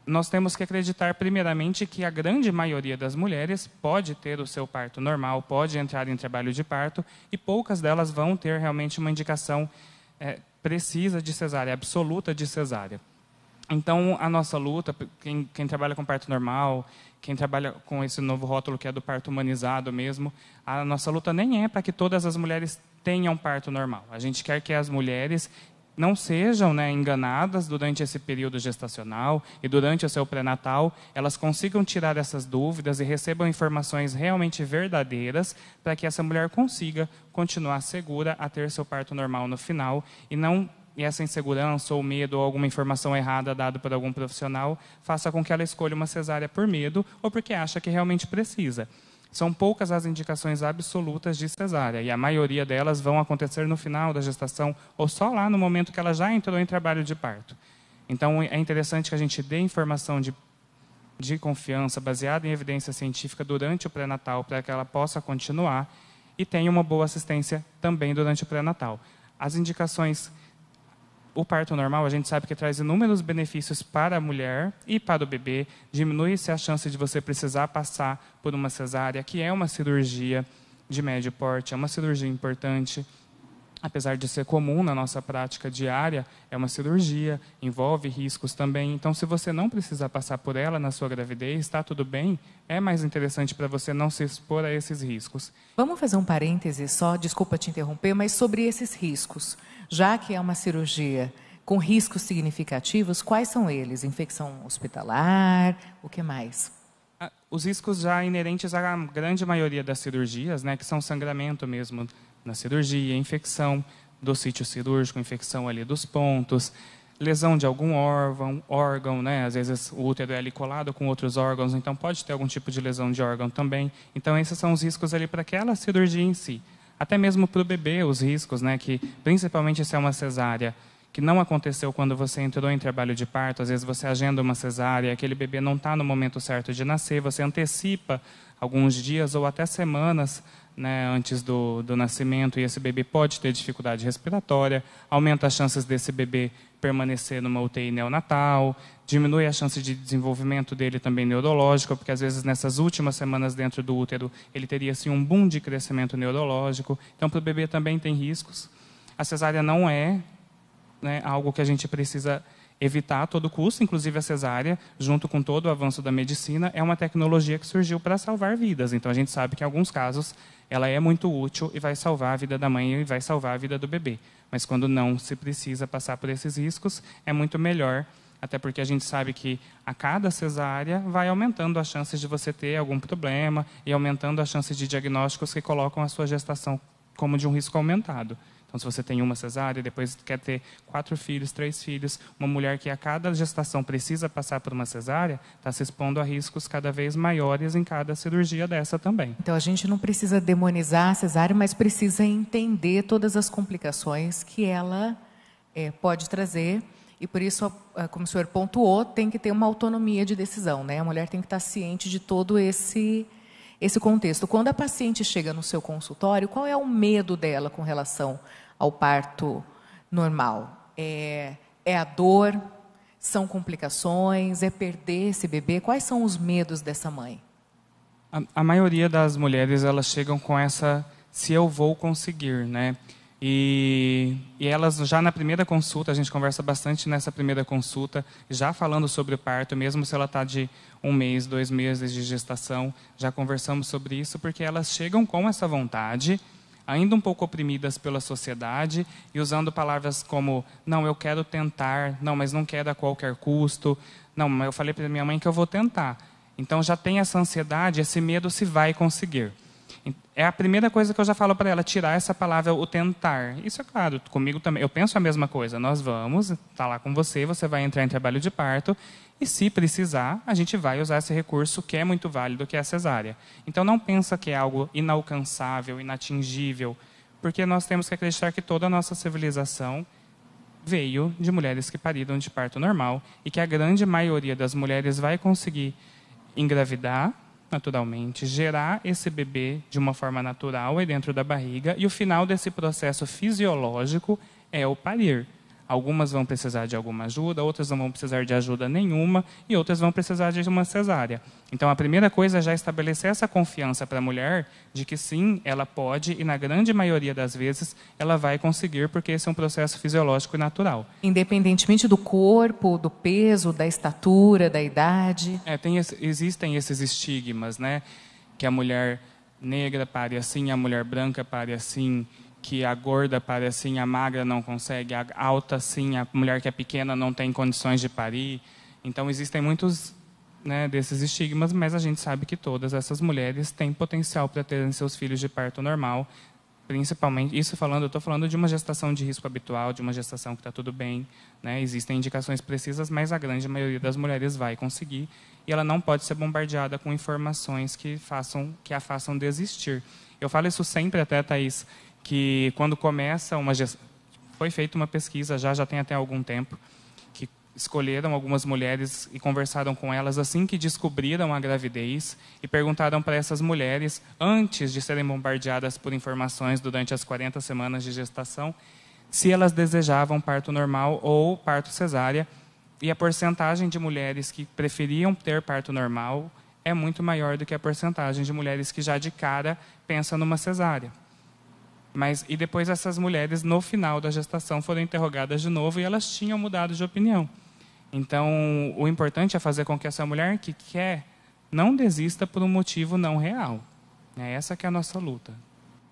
Nós temos que acreditar, primeiramente, que a grande maioria das mulheres pode ter o seu parto normal, pode entrar em trabalho de parto, e poucas delas vão ter realmente uma indicação precisa de cesárea, absoluta de cesárea. Então, a nossa luta, quem trabalha com parto normal, quem trabalha com esse novo rótulo que é do parto humanizado mesmo, a nossa luta nem é para que todas as mulheres tenham parto normal. A gente quer que as mulheres não sejam, né, enganadas durante esse período gestacional e durante o seu pré-natal, elas consigam tirar essas dúvidas e recebam informações realmente verdadeiras para que essa mulher consiga continuar segura a ter seu parto normal no final e essa insegurança ou medo ou alguma informação errada dada por algum profissional faça com que ela escolha uma cesárea por medo ou porque acha que realmente precisa. São poucas as indicações absolutas de cesárea, e a maioria delas vão acontecer no final da gestação ou só lá no momento que ela já entrou em trabalho de parto. Então, é interessante que a gente dê informação de confiança, baseada em evidência científica, durante o pré-natal, para que ela possa continuar e tenha uma boa assistência também durante o pré-natal. As indicações... O parto normal, a gente sabe que traz inúmeros benefícios para a mulher e para o bebê. Diminui-se a chance de você precisar passar por uma cesárea, que é uma cirurgia de médio porte, é uma cirurgia importante. Apesar de ser comum na nossa prática diária, é uma cirurgia, envolve riscos também. Então, se você não precisar passar por ela na sua gravidez, está tudo bem, é mais interessante para você não se expor a esses riscos. Vamos fazer um parêntese só, desculpa te interromper, mas sobre esses riscos. Já que é uma cirurgia com riscos significativos, quais são eles? Infecção hospitalar, o que mais? Os riscos já inerentes à grande maioria das cirurgias, né, que são sangramento mesmo na cirurgia, infecção do sítio cirúrgico, infecção ali dos pontos, lesão de algum órgão, né, às vezes o útero é ali colado com outros órgãos, então pode ter algum tipo de lesão de órgão também. Então esses são os riscos ali para aquela cirurgia em si. Até mesmo para o bebê, os riscos, né, que principalmente se é uma cesárea, que não aconteceu quando você entrou em trabalho de parto, às vezes você agenda uma cesárea, aquele bebê não está no momento certo de nascer, você antecipa alguns dias ou até semanas, né, antes do nascimento, e esse bebê pode ter dificuldade respiratória, aumenta as chances desse bebê permanecer numa UTI neonatal, diminui a chance de desenvolvimento dele também neurológico, porque às vezes nessas últimas semanas dentro do útero ele teria assim, um boom de crescimento neurológico. Então, para o bebê também tem riscos. A cesárea não é, né, algo que a gente precisa evitar a todo custo, inclusive a cesárea, junto com todo o avanço da medicina, é uma tecnologia que surgiu para salvar vidas. Então, a gente sabe que em alguns casos ela é muito útil e vai salvar a vida da mãe e vai salvar a vida do bebê. Mas quando não se precisa passar por esses riscos, é muito melhor, até porque a gente sabe que a cada cesárea vai aumentando as chances de você ter algum problema e aumentando as chances de diagnósticos que colocam a sua gestação como de um risco aumentado. Então, se você tem uma cesárea, depois quer ter 4 filhos, 3 filhos, uma mulher que a cada gestação precisa passar por uma cesárea, está se expondo a riscos cada vez maiores em cada cirurgia dessa também. Então, a gente não precisa demonizar a cesárea, mas precisa entender todas as complicações que ela pode trazer. E, por isso, como o senhor pontuou, tem que ter uma autonomia de decisão, né? A mulher tem que estar ciente de todo esse contexto. Quando a paciente chega no seu consultório, qual é o medo dela com relação ao parto normal? É a dor? São complicações? É perder esse bebê? Quais são os medos dessa mãe? A maioria das mulheres, elas chegam com essa, se eu vou conseguir, né? E elas, já na primeira consulta, a gente conversa bastante nessa primeira consulta, já falando sobre o parto, mesmo se ela está de 1 mês, 2 meses de gestação, já conversamos sobre isso, porque elas chegam com essa vontade, ainda um pouco oprimidas pela sociedade, e usando palavras como, não, eu quero tentar, não, mas não quero a qualquer custo, não, mas eu falei para minha mãe que eu vou tentar. Então já tem essa ansiedade, esse medo se vai conseguir. É a primeira coisa que eu já falo para ela, tirar essa palavra, o tentar. Isso é claro, comigo também. Eu penso a mesma coisa. Nós vamos, está lá com você, você vai entrar em trabalho de parto, e se precisar, a gente vai usar esse recurso que é muito válido, que é a cesárea. Então não pensa que é algo inalcançável, inatingível, porque nós temos que acreditar que toda a nossa civilização veio de mulheres que pariram de parto normal, e que a grande maioria das mulheres vai conseguir engravidar naturalmente, gerar esse bebê de uma forma natural aí dentro da barriga, e o final desse processo fisiológico é o parir. Algumas vão precisar de alguma ajuda, outras não vão precisar de ajuda nenhuma e outras vão precisar de uma cesárea. Então, a primeira coisa é já estabelecer essa confiança para a mulher de que sim, ela pode e, na grande maioria das vezes, ela vai conseguir, porque esse é um processo fisiológico e natural. Independentemente do corpo, do peso, da estatura, da idade? Existem esses estigmas, né? Que a mulher negra pare assim, a mulher branca pare assim, que a gorda pare assim, a magra não consegue, a alta assim, a mulher que é pequena não tem condições de parir. Então, existem muitos, né, desses estigmas, mas a gente sabe que todas essas mulheres têm potencial para terem seus filhos de parto normal, principalmente, eu estou falando de uma gestação de risco habitual, de uma gestação que está tudo bem, né? Existem indicações precisas, mas a grande maioria das mulheres vai conseguir, e ela não pode ser bombardeada com informações que a façam desistir. Eu falo isso sempre até, Thaís, que quando começa foi feita uma pesquisa, já tem até algum tempo, que escolheram algumas mulheres e conversaram com elas assim que descobriram a gravidez e perguntaram para essas mulheres, antes de serem bombardeadas por informações durante as 40 semanas de gestação, se elas desejavam parto normal ou parto cesárea, e a porcentagem de mulheres que preferiam ter parto normal é muito maior do que a porcentagem de mulheres que já de cara pensam numa cesárea. E depois essas mulheres, no final da gestação, foram interrogadas de novo e elas tinham mudado de opinião. Então, o importante é fazer com que essa mulher que quer não desista por um motivo não real. É essa que é a nossa luta.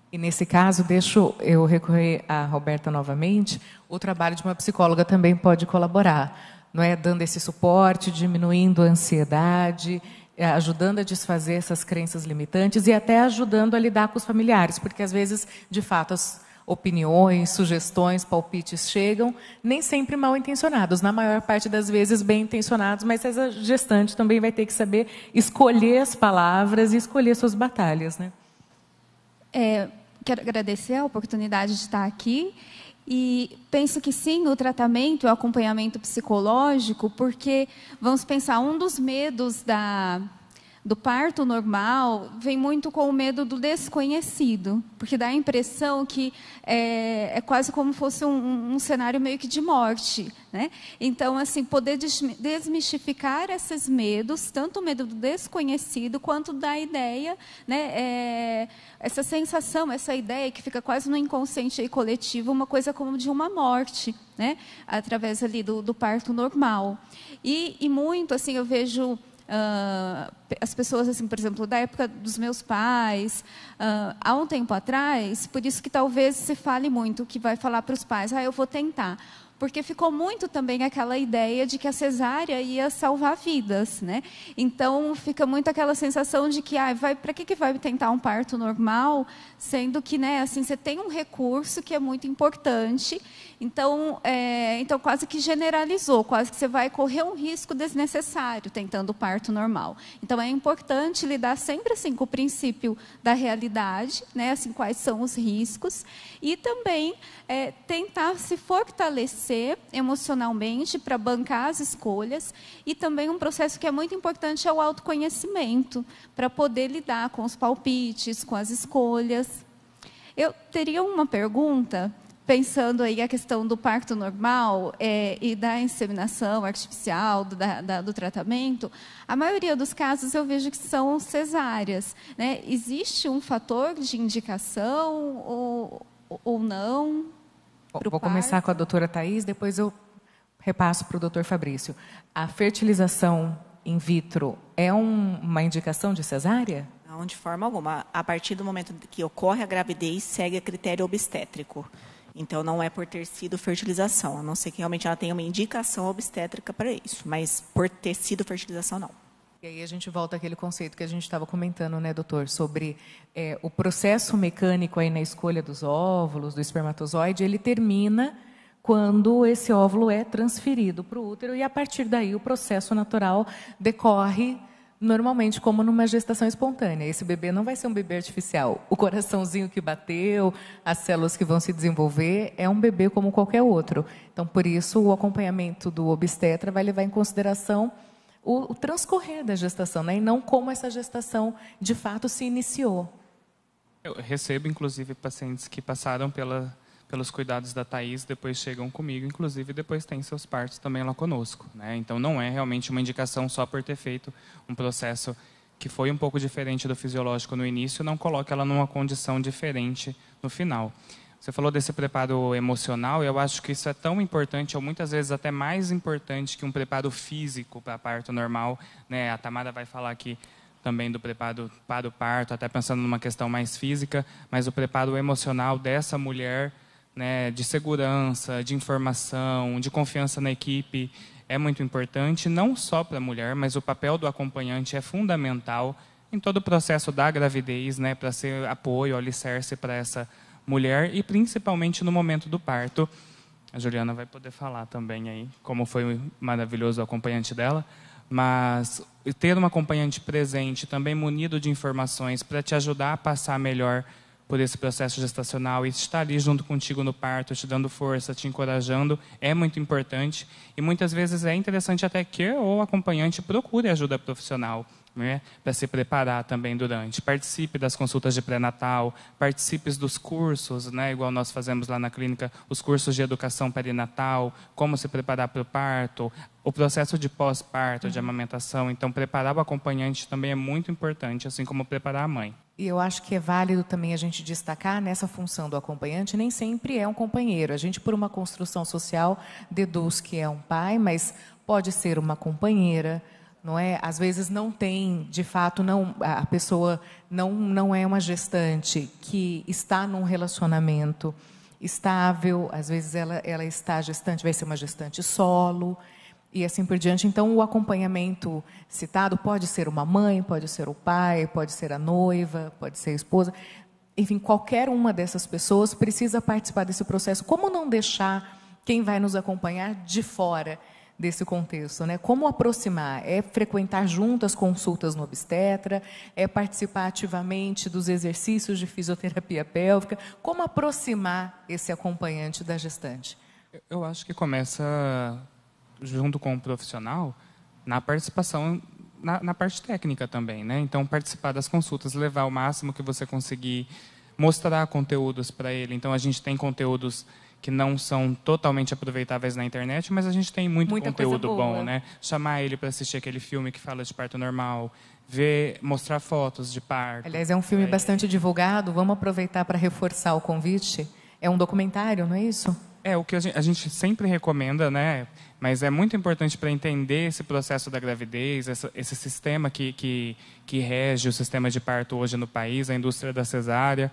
E nesse caso, deixo eu recorrer a Roberta novamente, o trabalho de uma psicóloga também pode colaborar, não é? Dando esse suporte, diminuindo a ansiedade, ajudando a desfazer essas crenças limitantes e até ajudando a lidar com os familiares, porque às vezes, de fato, as opiniões, sugestões, palpites chegam, nem sempre mal intencionados, na maior parte das vezes bem intencionados, mas essa gestante também vai ter que saber escolher as palavras e escolher suas batalhas, né? Quero agradecer a oportunidade de estar aqui. E penso que sim, o tratamento e o acompanhamento psicológico, porque, vamos pensar, um dos medos do parto normal vem muito com o medo do desconhecido, porque dá a impressão que é quase como fosse um cenário meio que de morte, né? Então, assim, poder desmistificar esses medos, tanto o medo do desconhecido, quanto da ideia, né? Essa sensação, essa ideia que fica quase no inconsciente coletivo, uma coisa como de uma morte, né? Através ali do parto normal. E muito, assim, eu vejo as pessoas, assim, por exemplo, da época dos meus pais, há um tempo atrás, por isso que talvez se fale muito, que vai falar para os pais, eu vou tentar. Porque ficou muito também aquela ideia de que a cesárea ia salvar vidas, né? Então, fica muito aquela sensação de que, para que vai tentar um parto normal, sendo que, né, assim, você tem um recurso que é muito importante, então quase que generalizou, quase que você vai correr um risco desnecessário tentando o parto normal. Então, é importante lidar sempre assim com o princípio da realidade, né, assim, quais são os riscos, e também tentar se fortalecer emocionalmente para bancar as escolhas, e também um processo que é muito importante é o autoconhecimento, para poder lidar com os palpites, com as escolhas. Eu teria uma pergunta, pensando aí a questão do parto normal e da inseminação artificial, do tratamento. A maioria dos casos eu vejo que são cesáreas, né? Existe um fator de indicação ou não? Vou começar com a doutora Thaís, depois eu repasso para o doutor Fabrício. A fertilização in vitro é uma indicação de cesárea? Não, de forma alguma. A partir do momento que ocorre a gravidez, segue a critério obstétrico. Então, não é por ter sido fertilização, a não ser que realmente ela tenha uma indicação obstétrica para isso. Mas por ter sido fertilização, não. E aí a gente volta àquele conceito que a gente estava comentando, né, doutor, sobre o processo mecânico aí na escolha dos óvulos, do espermatozoide, ele termina quando esse óvulo é transferido para o útero e, a partir daí, o processo natural decorre normalmente como numa gestação espontânea. Esse bebê não vai ser um bebê artificial. O coraçãozinho que bateu, as células que vão se desenvolver, é um bebê como qualquer outro. Então, por isso, o acompanhamento do obstetra vai levar em consideração o transcorrer da gestação, né? E não como essa gestação, de fato, se iniciou. Eu recebo, inclusive, pacientes que passaram pelos cuidados da Thaís, depois chegam comigo, inclusive depois tem seus partos também lá conosco, né? Então não é realmente uma indicação só por ter feito um processo que foi um pouco diferente do fisiológico no início, não coloca ela numa condição diferente no final. Você falou desse preparo emocional, e eu acho que isso é tão importante, ou muitas vezes até mais importante que um preparo físico para parto normal, né? A Tamara vai falar aqui também do preparo para o parto, até pensando numa questão mais física, mas o preparo emocional dessa mulher, né, de segurança, de informação, de confiança na equipe, é muito importante, não só para a mulher, mas o papel do acompanhante é fundamental em todo o processo da gravidez, né, para ser apoio, alicerce para essa mulher e principalmente no momento do parto. A Juliana vai poder falar também aí como foi maravilhoso o acompanhante dela, mas ter um acompanhante presente, também munido de informações para te ajudar a passar melhor por esse processo gestacional e estar ali junto contigo no parto, te dando força, te encorajando, é muito importante. E muitas vezes é interessante até que o acompanhante procure ajuda profissional, né, para se preparar também durante. Participe das consultas de pré-natal, participe dos cursos, né, igual nós fazemos lá na clínica, os cursos de educação perinatal, como se preparar para o parto, o processo de pós-parto, de amamentação. Então, preparar o acompanhante também é muito importante, assim como preparar a mãe. E eu acho que é válido também a gente destacar nessa função do acompanhante, nem sempre é um companheiro. A gente, por uma construção social, deduz que é um pai, mas pode ser uma companheira, não é? Às vezes não tem, de fato, não, a pessoa não é uma gestante que está num relacionamento estável, às vezes ela está gestante, vai ser uma gestante solo, e assim por diante. Então, o acompanhamento citado pode ser uma mãe, pode ser o pai, pode ser a noiva, pode ser a esposa. Enfim, qualquer uma dessas pessoas precisa participar desse processo. Como não deixar quem vai nos acompanhar de fora desse contexto, né? Como aproximar? É frequentar junto as consultas no obstetra, é participar ativamente dos exercícios de fisioterapia pélvica. Como aproximar esse acompanhante da gestante? Eu acho que começa junto com o profissional, na participação, na parte técnica também, né? Então, participar das consultas, levar o máximo que você conseguir, mostrar conteúdos para ele. Então, a gente tem conteúdos que não são totalmente aproveitáveis na internet, mas a gente tem muita conteúdo bom, né? Chamar ele para assistir aquele filme que fala de parto normal, mostrar fotos de parto. Aliás, é um filme bastante divulgado, vamos aproveitar para reforçar o convite. É um documentário, não é isso? É, o que a gente sempre recomenda, né? Mas é muito importante para entender esse processo da gravidez, esse sistema que rege o sistema de parto hoje no país, a indústria da cesárea.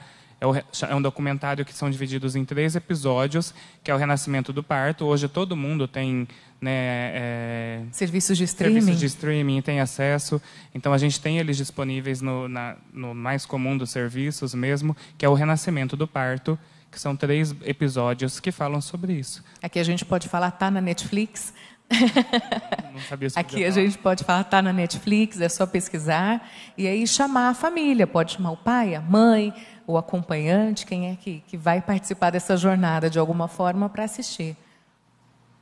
É um documentário que são divididos em 3 episódios, que é o Renascimento do Parto. Hoje todo mundo tem, né, serviços de streaming. Serviços de streaming, tem acesso. Então a gente tem eles disponíveis no mais comum dos serviços mesmo, que é o Renascimento do Parto, que são 3 episódios que falam sobre isso. Aqui a gente pode falar, está na Netflix. Não sabia se Aqui a gente pode falar, está na Netflix, é só pesquisar. E aí chamar a família, pode chamar o pai, a mãe, o acompanhante, quem é que vai participar dessa jornada de alguma forma para assistir.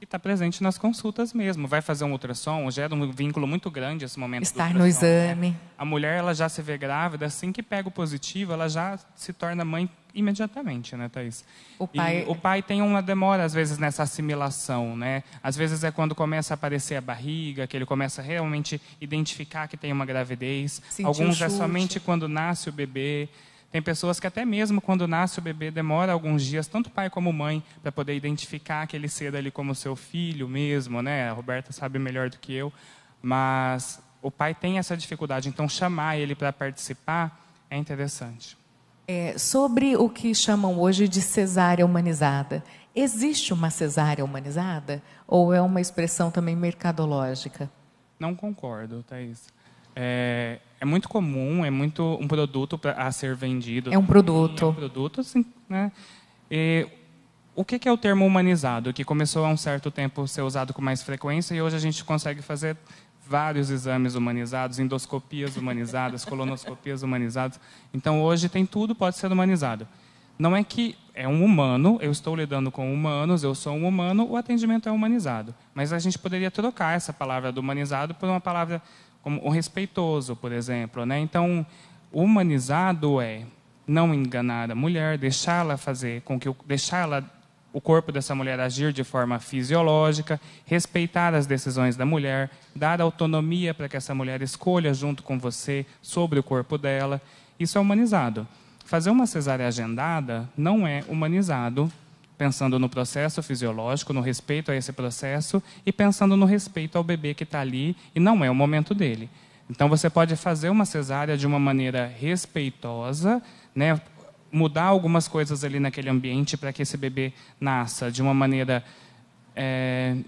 E está presente nas consultas mesmo. Vai fazer um ultrassom, gera um vínculo muito grande esse momento. Estar no exame. Né? A mulher, ela já se vê grávida, assim que pega o positivo, ela já se torna mãe imediatamente, né, Thaís? O pai tem uma demora, às vezes, nessa assimilação, né? Às vezes é quando começa a aparecer a barriga, que ele começa a realmente identificar que tem uma gravidez. Alguns é somente quando nasce o bebê. Tem pessoas que até mesmo quando nasce o bebê demora alguns dias, tanto pai como mãe, para poder identificar aquele ser ali como seu filho mesmo, né? A Roberta sabe melhor do que eu, mas o pai tem essa dificuldade, então chamar ele para participar é interessante. Sobre o que chamam hoje de cesárea humanizada, existe uma cesárea humanizada ou é uma expressão também mercadológica? Não concordo, Thaís. É muito comum, é muito um produto a ser vendido. É um produto. É um produto, sim, né? E o que é o termo humanizado? Que começou há um certo tempo a ser usado com mais frequência e hoje a gente consegue fazer vários exames humanizados, endoscopias humanizadas, colonoscopias humanizadas. Então, hoje tem tudo, pode ser humanizado. Não é que é um humano, eu estou lidando com humanos, eu sou um humano, o atendimento é humanizado. Mas a gente poderia trocar essa palavra do humanizado por uma palavra como o respeitoso, por exemplo, né? Então, humanizado é não enganar a mulher, deixá-la fazer com que o corpo dessa mulher agir de forma fisiológica, respeitar as decisões da mulher, dar autonomia para que essa mulher escolha junto com você sobre o corpo dela. Isso é humanizado. Fazer uma cesárea agendada não é humanizado, pensando no processo fisiológico, no respeito a esse processo e pensando no respeito ao bebê que está ali e não é o momento dele. Então, você pode fazer uma cesárea de uma maneira respeitosa, né? Mudar algumas coisas ali naquele ambiente para que esse bebê nasça de uma maneira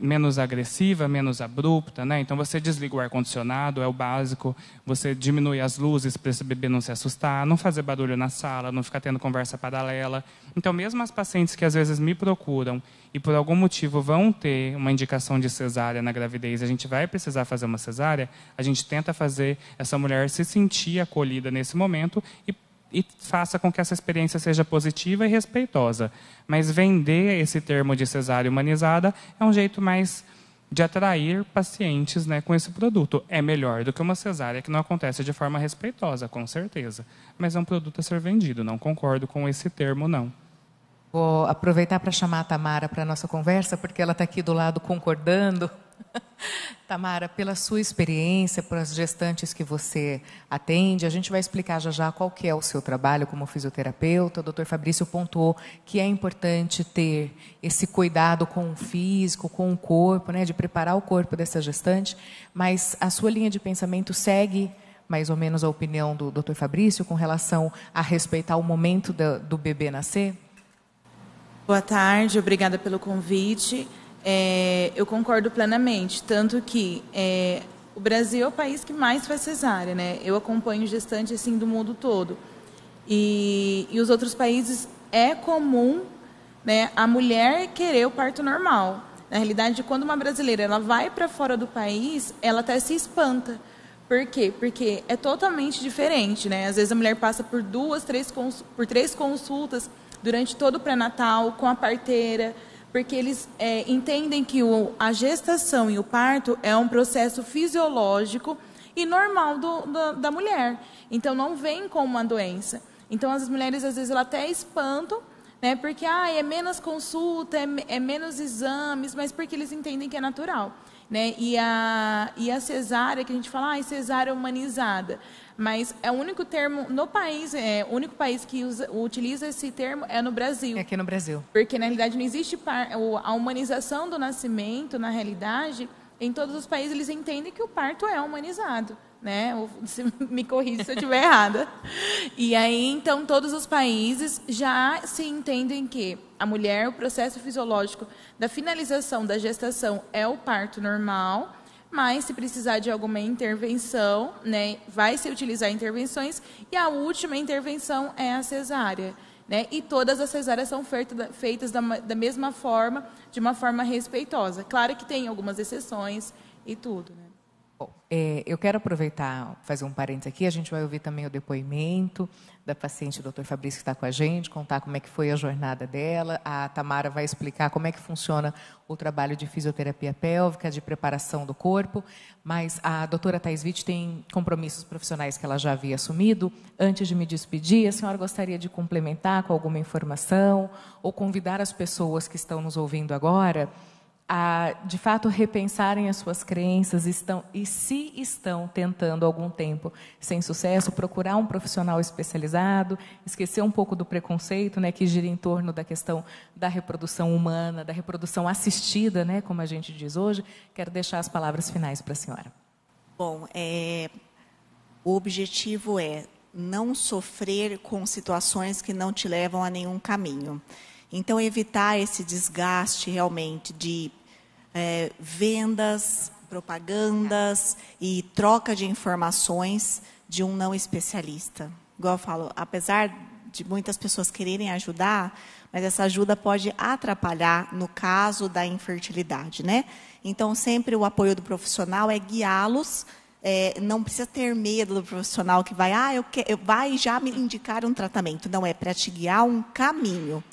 menos agressiva, menos abrupta, né? Então, você desliga o ar-condicionado, é o básico, você diminui as luzes para esse bebê não se assustar, não fazer barulho na sala, não ficar tendo conversa paralela. Então, mesmo as pacientes que às vezes me procuram e por algum motivo vão ter uma indicação de cesárea na gravidez, a gente vai precisar fazer uma cesárea, a gente tenta fazer essa mulher se sentir acolhida nesse momento e faça com que essa experiência seja positiva e respeitosa. Mas vender esse termo de cesárea humanizada é um jeito mais de atrair pacientes, né, com esse produto. É melhor do que uma cesárea que não acontece de forma respeitosa, com certeza. Mas é um produto a ser vendido, não concordo com esse termo, não. Vou aproveitar para chamar a Tamara para a nossa conversa, porque ela está aqui do lado concordando. Tamara, pela sua experiência, pelas gestantes que você atende, a gente vai explicar já qual que é o seu trabalho como fisioterapeuta. O Dr. Fabrício pontuou que é importante ter esse cuidado com o físico, com o corpo, né, de preparar o corpo dessa gestante, mas a sua linha de pensamento segue mais ou menos a opinião do Dr. Fabrício com relação a respeitar o momento do bebê nascer? Boa tarde, obrigada pelo convite. Eu concordo plenamente, tanto que o Brasil é o país que mais faz cesárea, né? Eu acompanho gestante assim do mundo todo. E os outros países é comum, né, a mulher querer o parto normal. Na realidade, quando uma brasileira ela vai para fora do país, ela até se espanta. Por quê? Porque é totalmente diferente, né? Às vezes a mulher passa por três consultas durante todo o pré-natal com a parteira, porque eles entendem que a gestação e o parto é um processo fisiológico e normal da mulher. Então, não vem como uma doença. Então, as mulheres, às vezes, elas até espantam, né, porque é menos consulta, é menos exames, mas porque eles entendem que é natural. Né? E a cesárea, que a gente fala, cesárea humanizada, mas é o único termo no país, o único país que utiliza esse termo é no Brasil. É aqui no Brasil. Porque, na realidade, não existe a humanização do nascimento, na realidade, em todos os países eles entendem que o parto é humanizado. Né? Me corrija se eu estiver errada. E aí, então, todos os países já se entendem que a mulher, o processo fisiológico da finalização da gestação é o parto normal, mas se precisar de alguma intervenção, né, vai se utilizar intervenções, e a última intervenção é a cesárea. Né? E todas as cesáreas são feitas da mesma forma, de uma forma respeitosa. Claro que tem algumas exceções e tudo, né? Bom, eu quero aproveitar, fazer um parênteses aqui, a gente vai ouvir também o depoimento da paciente, o Dr. Fabrício, que está com a gente, contar como é que foi a jornada dela. A Tamara vai explicar como é que funciona o trabalho de fisioterapia pélvica, de preparação do corpo, mas a doutora Thais Witt tem compromissos profissionais que ela já havia assumido. Antes de me despedir, a senhora gostaria de complementar com alguma informação ou convidar as pessoas que estão nos ouvindo agora a, de fato, repensarem as suas crenças, e se estão tentando algum tempo sem sucesso, procurar um profissional especializado, esquecer um pouco do preconceito, né, que gira em torno da questão da reprodução humana, da reprodução assistida, né, como a gente diz hoje. Quero deixar as palavras finais para a senhora. Bom, o objetivo é não sofrer com situações que não te levam a nenhum caminho. Então, evitar esse desgaste realmente de vendas, propagandas e troca de informações de um não especialista. Igual eu falo, apesar de muitas pessoas quererem ajudar, mas essa ajuda pode atrapalhar no caso da infertilidade, né? Então, sempre o apoio do profissional é guiá-los. Não precisa ter medo do profissional que vai, vai já me indicar um tratamento. Não, é para te guiar um caminho.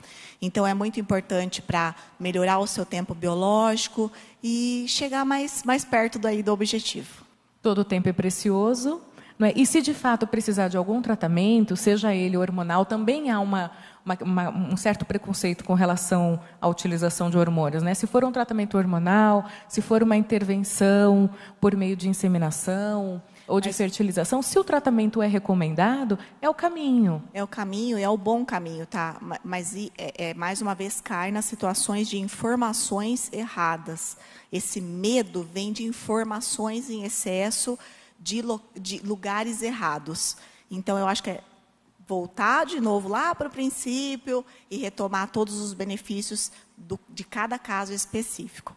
Então, é muito importante para melhorar o seu tempo biológico e chegar mais perto do objetivo. Todo o tempo é precioso. Não é? E se de fato precisar de algum tratamento, seja ele hormonal, também há um certo preconceito com relação à utilização de hormônios, né? Se for um tratamento hormonal, se for uma intervenção por meio de inseminação ou de fertilização, se o tratamento é recomendado, é o caminho. É o caminho, é o bom caminho, tá? Mas mais uma vez cai nas situações de informações erradas. Esse medo vem de informações em excesso de lugares errados. Então, eu acho que é voltar de novo lá para o princípio e retomar todos os benefícios de cada caso específico.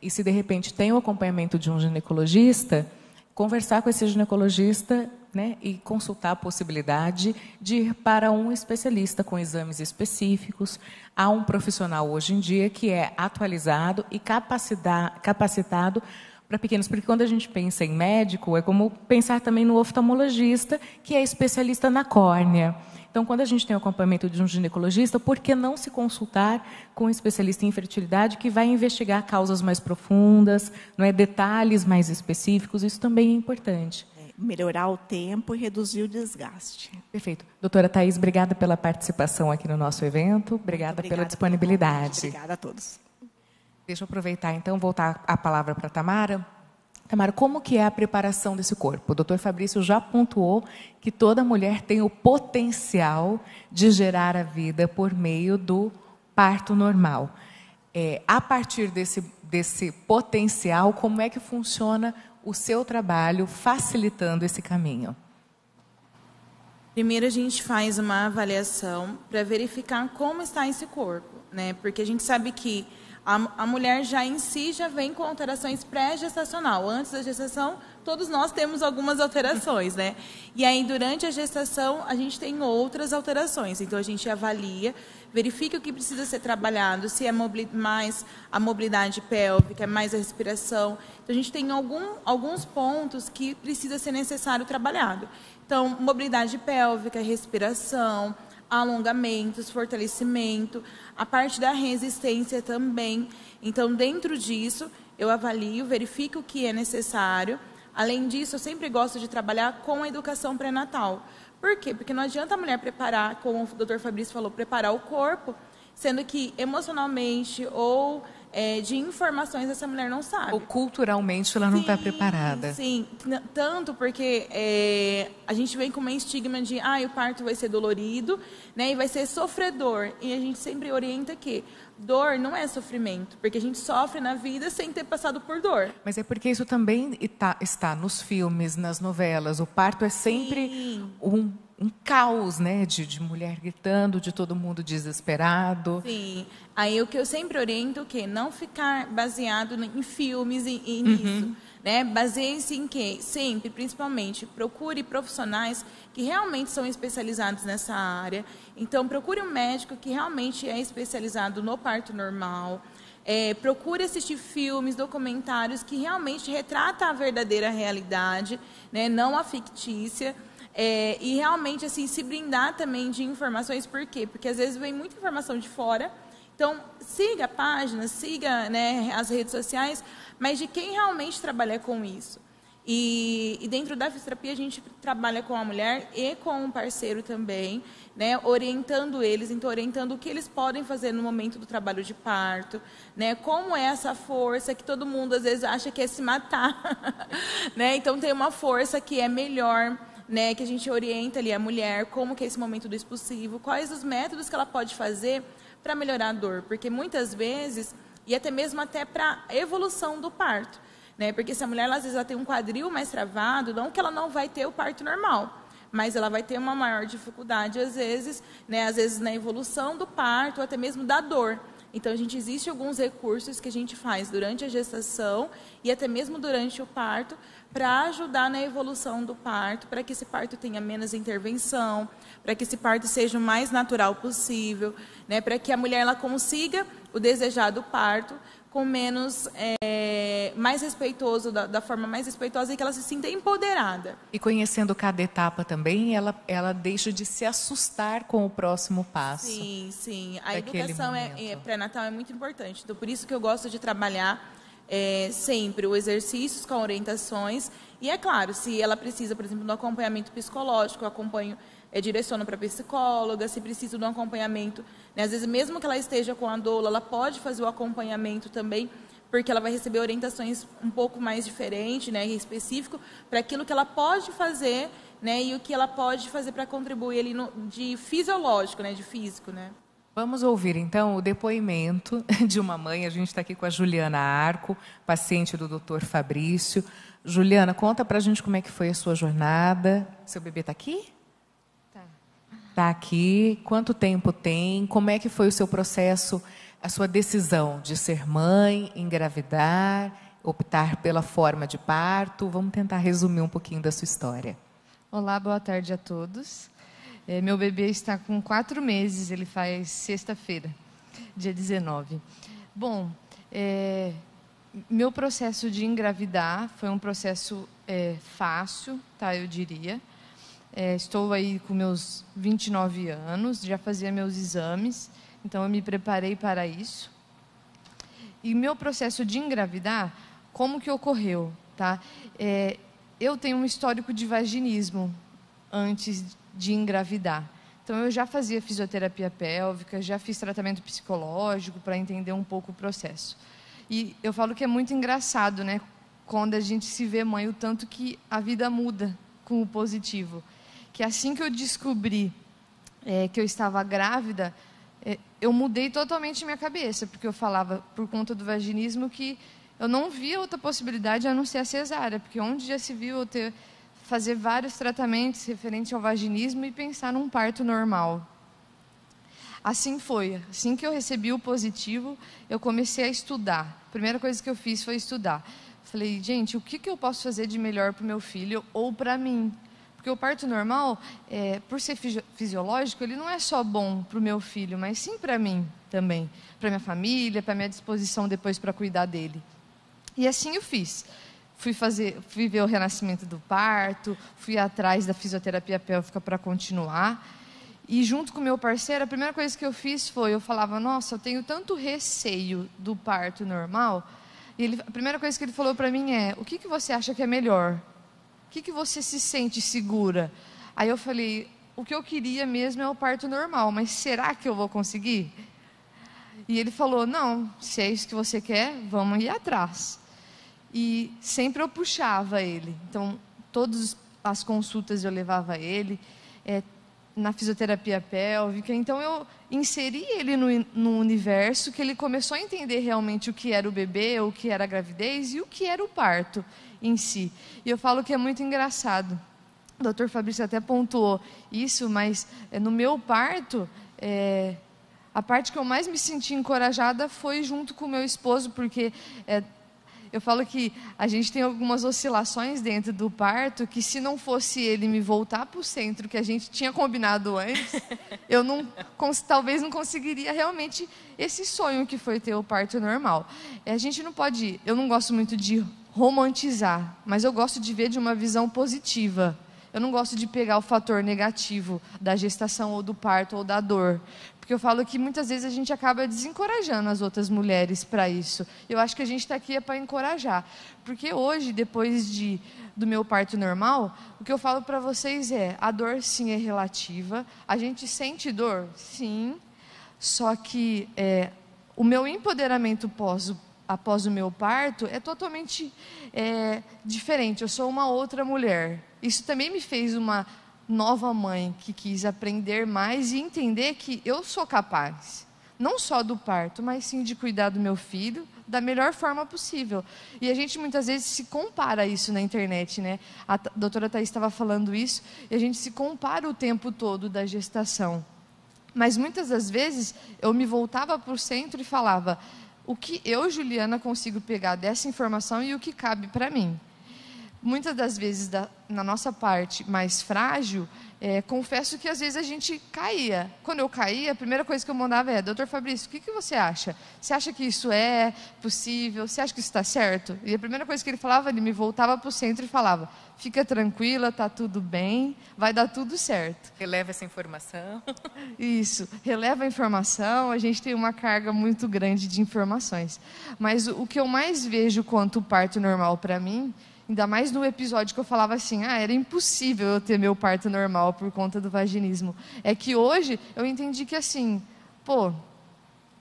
E se, de repente, tem o acompanhamento de um ginecologista, conversar com esse ginecologista, né, e consultar a possibilidade de ir para um especialista com exames específicos. Há um profissional hoje em dia que é atualizado e capacitado para pequenos, porque quando a gente pensa em médico, é como pensar também no oftalmologista, que é especialista na córnea. Então, quando a gente tem o acompanhamento de um ginecologista, por que não se consultar com um especialista em infertilidade que vai investigar causas mais profundas, não é, detalhes mais específicos? Isso também é importante. Melhorar o tempo e reduzir o desgaste. Perfeito. Doutora Thaís, obrigada pela participação aqui no nosso evento. Obrigada pela disponibilidade. Obrigada a todos. Deixa eu aproveitar, então, voltar a palavra para a Tamara. Tamara, como que é a preparação desse corpo? O doutor Fabrício já pontuou que toda mulher tem o potencial de gerar a vida por meio do parto normal. A partir desse potencial, como é que funciona o seu trabalho facilitando esse caminho? Primeiro, a gente faz uma avaliação para verificar como está esse corpo, né? Porque a gente sabe que a mulher já em si já vem com alterações pré-gestacional. Antes da gestação, todos nós temos algumas alterações, né? E aí, durante a gestação, a gente tem outras alterações. Então, a gente avalia, verifica o que precisa ser trabalhado, se é mais a mobilidade pélvica, mais a respiração. Então, a gente tem alguns pontos que precisa ser necessário trabalhado. Então, mobilidade pélvica, respiração, alongamentos, fortalecimento, a parte da resistência também. Então, dentro disso, eu avalio, verifico o que é necessário. Além disso, eu sempre gosto de trabalhar com a educação pré-natal. Por quê? Porque não adianta a mulher preparar, como o doutor Fabrício falou, preparar o corpo, sendo que emocionalmente ou de informações essa mulher não sabe. Ou culturalmente ela não está preparada. Sim, tanto porque a gente vem com uma estigma de o parto vai ser dolorido, né, e vai ser sofredor. E a gente sempre orienta que dor não é sofrimento, porque a gente sofre na vida sem ter passado por dor. Mas é porque isso também está nos filmes, nas novelas. O parto é sempre um caos, né, de mulher gritando, de todo mundo desesperado. Sim. Aí o que eu sempre oriento é o quê? Não ficar baseado em filmes e nisso. Né? Baseie-se em quê? Sempre, principalmente, procure profissionais que realmente são especializados nessa área. Então, procure um médico que realmente é especializado no parto normal. Procure assistir filmes, documentários que realmente retratam a verdadeira realidade, né? Não a fictícia. E realmente assim, se blindar também de informações. Por quê? Porque às vezes vem muita informação de fora. Então, siga a página, siga, né, as redes sociais, mas de quem realmente trabalha com isso. E dentro da fisioterapia a gente trabalha com a mulher e com um parceiro também, né, orientando eles, então orientando o que eles podem fazer no momento do trabalho de parto, né, como é essa força que todo mundo às vezes acha que é se matar, né, então tem uma força que é melhor, né, que a gente orienta ali a mulher, como que é esse momento do expulsivo, quais os métodos que ela pode fazer para melhorar a dor, porque muitas vezes, e até mesmo para a evolução do parto, né, porque se a mulher às vezes ela tem um quadril mais travado, não que ela não vai ter o parto normal, mas ela vai ter uma maior dificuldade às vezes na evolução do parto, ou até mesmo da dor. Então, existem alguns recursos que a gente faz durante a gestação e até mesmo durante o parto para ajudar na evolução do parto, para que esse parto tenha menos intervenção, para que esse parto seja o mais natural possível, né, para que a mulher ela consiga o desejado parto com menos, mais respeitoso, da forma mais respeitosa e que ela se sinta empoderada. E conhecendo cada etapa também, ela deixa de se assustar com o próximo passo. Sim. A educação pré-natal é muito importante. Então, por isso que eu gosto de trabalhar sempre o exercícios com orientações. E é claro, se ela precisa, por exemplo, de um acompanhamento psicológico, eu acompanho, direciono para psicóloga. Se precisa de um acompanhamento, né, às vezes mesmo que ela esteja com a doula, ela pode fazer o acompanhamento também, porque ela vai receber orientações um pouco mais diferentes, né, específico para aquilo que ela pode fazer, né, e o que ela pode fazer para contribuir ali de fisiológico, né, de físico, né. Vamos ouvir, então, o depoimento de uma mãe. A gente está aqui com a Juliana Arco, paciente do Dr. Fabrício. Juliana, conta para a gente como é que foi a sua jornada. Seu bebê está aqui? Está aqui. Quanto tempo tem? Como é que foi o seu processo, a sua decisão de ser mãe, engravidar, optar pela forma de parto? Vamos tentar resumir um pouquinho da sua história. Olá, boa tarde a todos. Meu bebê está com 4 meses, ele faz sexta-feira, dia 19. Bom, meu processo de engravidar foi um processo fácil, tá, eu diria. Estou aí com meus 29 anos, já fazia meus exames, então eu me preparei para isso. E meu processo de engravidar, como que ocorreu? Tá? Eu tenho um histórico de vaginismo antes de engravidar. Então, eu já fazia fisioterapia pélvica, já fiz tratamento psicológico para entender um pouco o processo. E eu falo que é muito engraçado, né, quando a gente se vê mãe, o tanto que a vida muda com o positivo. Que assim que eu descobri que eu estava grávida, eu mudei totalmente minha cabeça, porque eu falava, por conta do vaginismo, que eu não via outra possibilidade a não ser a cesárea, porque onde já se viu eu fazer vários tratamentos referentes ao vaginismo e pensar num parto normal. Assim foi. Assim que eu recebi o positivo, eu comecei a estudar. A primeira coisa que eu fiz foi estudar. Falei, gente, o que eu posso fazer de melhor para o meu filho ou para mim? Porque o parto normal, por ser fisiológico, ele não é só bom para o meu filho, mas sim para mim também. Para minha família, para minha disposição depois para cuidar dele. E assim eu fiz. Fui ver o renascimento do parto, fui atrás da fisioterapia pélvica para continuar. E junto com o meu parceiro, a primeira coisa que eu fiz foi, eu falava, nossa, eu tenho tanto receio do parto normal. E a primeira coisa que ele falou para mim é, o que você acha que é melhor? O que você se sente segura? Aí eu falei, o que eu queria mesmo é o parto normal, mas será que eu vou conseguir? E ele falou, não, se é isso que você quer, vamos ir atrás. E sempre eu puxava ele. Então, todas as consultas eu levava ele, na fisioterapia pélvica. Então, eu inseri ele no universo, que ele começou a entender realmente o que era o bebê, o que era a gravidez e o que era o parto em si. E eu falo que é muito engraçado. O Dr. Fabrício até pontuou isso, mas no meu parto, a parte que eu mais me senti encorajada foi junto com o meu esposo, porque eu falo que a gente tem algumas oscilações dentro do parto, que se não fosse ele me voltar para o centro, que a gente tinha combinado antes, eu talvez não conseguiria realmente esse sonho que foi ter o parto normal. A gente não pode, eu não gosto muito de romantizar, mas eu gosto de ver de uma visão positiva. Eu não gosto de pegar o fator negativo da gestação ou do parto ou da dor. Porque eu falo que muitas vezes a gente acaba desencorajando as outras mulheres para isso. Eu acho que a gente está aqui para encorajar. Porque hoje, depois do meu parto normal, o que eu falo para vocês a dor sim é relativa. A gente sente dor? Sim. Só que o meu empoderamento após o meu parto é totalmente diferente. Eu sou uma outra mulher. Isso também me fez uma nova mãe que quis aprender mais e entender que eu sou capaz, não só do parto, mas sim de cuidar do meu filho da melhor forma possível. E a gente muitas vezes se compara isso na internet, né? A doutora Thaís estava falando isso, e a gente se compara o tempo todo da gestação. Mas muitas das vezes eu me voltava para o centro e falava, o que eu, Juliana, consigo pegar dessa informação e o que cabe para mim. muitas das vezes, na nossa parte mais frágil, confesso que às vezes a gente caía. Quando eu caía, a primeira coisa que eu mandava é: doutor Fabrício, o que você acha? Você acha que isso é possível? Você acha que isso está certo? E a primeira coisa que ele falava, ele me voltava para o centro e falava: fica tranquila, está tudo bem, vai dar tudo certo. Releva essa informação. Isso, releva a informação, a gente tem uma carga muito grande de informações. Mas o que eu mais vejo quanto parto normal para mim, ainda mais no episódio que eu falava assim, era impossível eu ter meu parto normal por conta do vaginismo, é que hoje eu entendi que assim,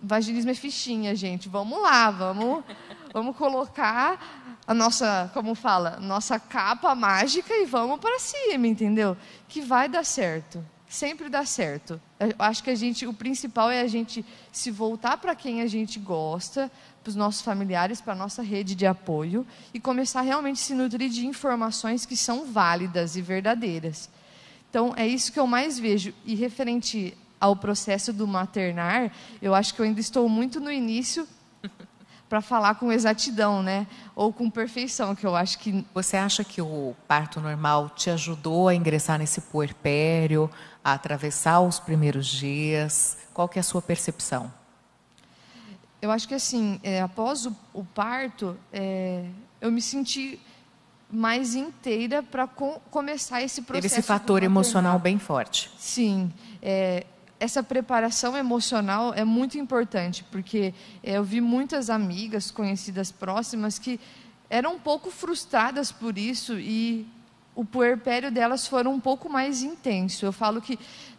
vaginismo é fichinha, gente, vamos lá, vamos colocar a nossa, como fala, nossa capa mágica e vamos para cima, entendeu? Que vai dar certo, sempre dá certo. Eu acho que o principal é a gente se voltar para quem a gente gosta, para os nossos familiares, para a nossa rede de apoio e começar realmente a se nutrir de informações que são válidas e verdadeiras. Então, é isso que eu mais vejo. E referente ao processo do maternar, eu acho que eu ainda estou muito no início para falar com exatidão, né? Ou com perfeição, que eu acho que... Você acha que o parto normal te ajudou a ingressar nesse puerpério, a atravessar os primeiros dias? Qual que é a sua percepção? Eu acho que, assim, após o parto, eu me senti mais inteira para começar esse processo. Teve esse fator emocional bem forte. Sim. Essa preparação emocional é muito importante, porque eu vi muitas amigas, conhecidas próximas, que eram um pouco frustradas por isso e o puerpério delas foi um pouco mais intenso. Eu falo que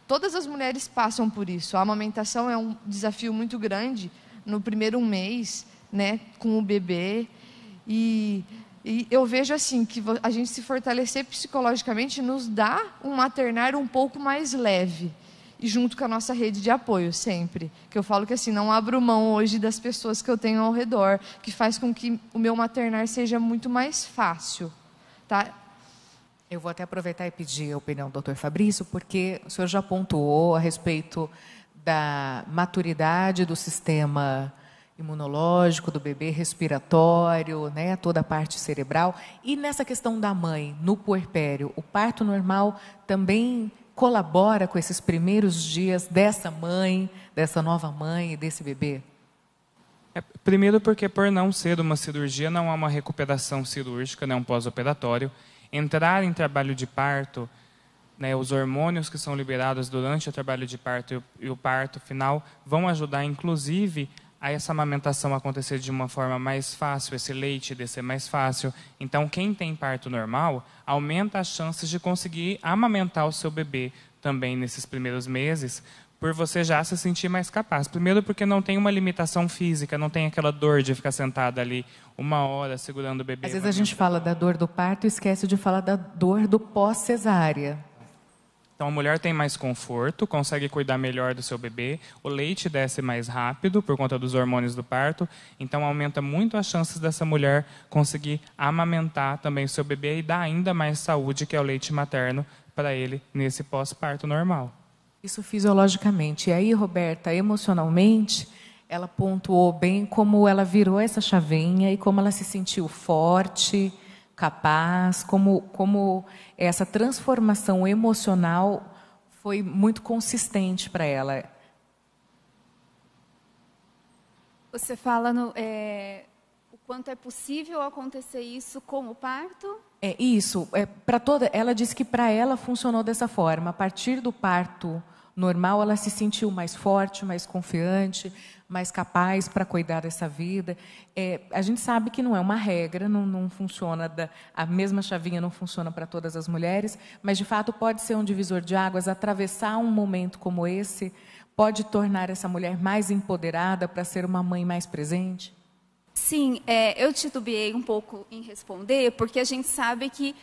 todas as mulheres passam por isso. A amamentação é um desafio muito grande no primeiro mês, né, com o bebê. E eu vejo assim que a gente se fortalecer psicologicamente nos dá um maternar um pouco mais leve. E junto com a nossa rede de apoio, sempre. Que eu falo que assim, não abro mão hoje das pessoas que eu tenho ao redor, que faz com que o meu maternar seja muito mais fácil. Tá? Eu vou até aproveitar e pedir a opinião do Dr. Fabrício, porque o senhor já pontuou a respeito da maturidade do sistema imunológico do bebê, respiratório, né, toda a parte cerebral. E nessa questão da mãe, no puerpério, o parto normal também colabora com esses primeiros dias dessa mãe, dessa nova mãe e desse bebê? Primeiro porque, por não ser uma cirurgia, não há uma recuperação cirúrgica, né, um pós-operatório. Entrar em trabalho de parto, né, os hormônios que são liberados durante o trabalho de parto e o parto final vão ajudar, inclusive, a essa amamentação acontecer de uma forma mais fácil, esse leite descer mais fácil. Então, quem tem parto normal, aumenta as chances de conseguir amamentar o seu bebê também nesses primeiros meses, por você já se sentir mais capaz. Primeiro porque não tem uma limitação física, não tem aquela dor de ficar sentada ali 1 hora segurando o bebê. Às vezes a gente fala da dor do parto e esquece de falar da dor do pós-cesárea. Então, a mulher tem mais conforto, consegue cuidar melhor do seu bebê, o leite desce mais rápido por conta dos hormônios do parto, então aumenta muito as chances dessa mulher conseguir amamentar também o seu bebê e dar ainda mais saúde, que é o leite materno, para ele nesse pós-parto normal. Isso fisiologicamente. E aí, Roberta, emocionalmente, ela pontuou bem como ela virou essa chavinha e como ela se sentiu forte, capaz, como essa transformação emocional foi muito consistente para ela. Você fala o quanto é possível acontecer isso com o parto? É isso. Ela disse que para ela funcionou dessa forma. A partir do parto normal, ela se sentiu mais forte, mais confiante, mais capaz para cuidar dessa vida. A gente sabe que não é uma regra, não funciona, a mesma chavinha não funciona para todas as mulheres, mas, de fato, pode ser um divisor de águas. Atravessar um momento como esse pode tornar essa mulher mais empoderada para ser uma mãe mais presente? Sim, eu titubeei um pouco em responder, porque a gente sabe que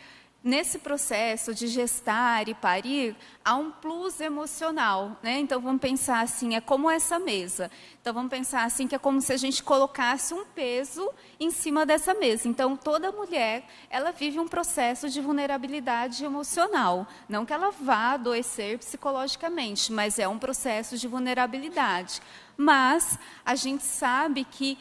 nesse processo de gestar e parir, há um plus emocional, né? Então, vamos pensar assim, é como essa mesa. Então, vamos pensar assim, que é como se a gente colocasse um peso em cima dessa mesa. Então, toda mulher, ela vive um processo de vulnerabilidade emocional. Não que ela vá adoecer psicologicamente, mas é um processo de vulnerabilidade. Mas, a gente sabe que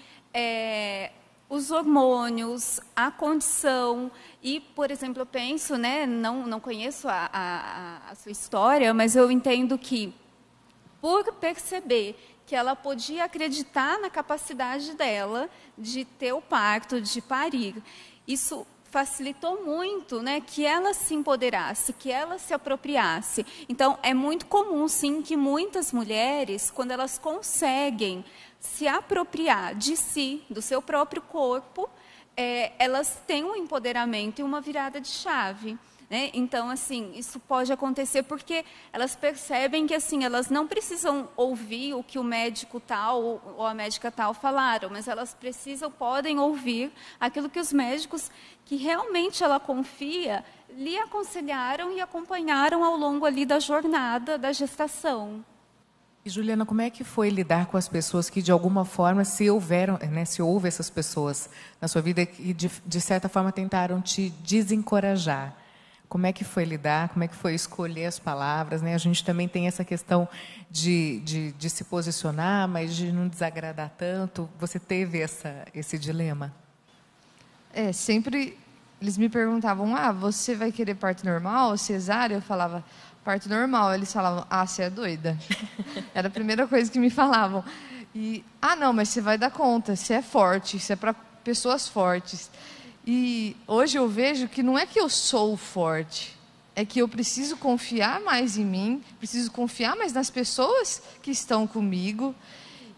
os hormônios, a condição. E, por exemplo, eu penso, né, não conheço a sua história, mas eu entendo que, por perceber que ela podia acreditar na capacidade dela de ter o parto, de parir, isso facilitou muito, né, que ela se empoderasse, que ela se apropriasse. Então, é muito comum, sim, que muitas mulheres, quando elas conseguem se apropriar de si, do seu próprio corpo, elas têm um empoderamento e uma virada de chave. Né? Então, assim, isso pode acontecer porque elas percebem que, assim, elas não precisam ouvir o que o médico tal ou a médica tal falaram, mas elas podem ouvir aquilo que os médicos, que realmente ela confia, lhe aconselharam e acompanharam ao longo ali da jornada da gestação. E, Juliana, como é que foi lidar com as pessoas que, de alguma forma, se houve essas pessoas na sua vida que, de certa forma, tentaram te desencorajar? Como é que foi lidar? Como é que foi escolher as palavras? Né? A gente também tem essa questão de se posicionar, mas de não desagradar tanto. Você teve esse dilema? Sempre eles me perguntavam, você vai querer parto normal, cesárea? Eu falava, parto normal. Eles falavam, você é doida. Era a primeira coisa que me falavam. E, não, mas você vai dar conta, você é forte, isso é para pessoas fortes. E hoje eu vejo que não é que eu sou forte, é que eu preciso confiar mais em mim, preciso confiar mais nas pessoas que estão comigo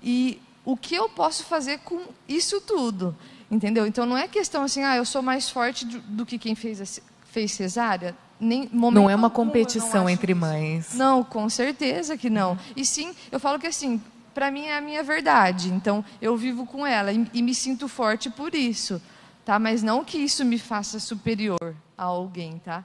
e o que eu posso fazer com isso tudo, entendeu? Então não é questão assim, eu sou mais forte do que quem fez cesárea. Não é uma competição entre mães. Não, com certeza que não. E sim, eu falo que assim, para mim é a minha verdade, então eu vivo com ela e me sinto forte por isso. Tá? Mas não que isso me faça superior a alguém, tá?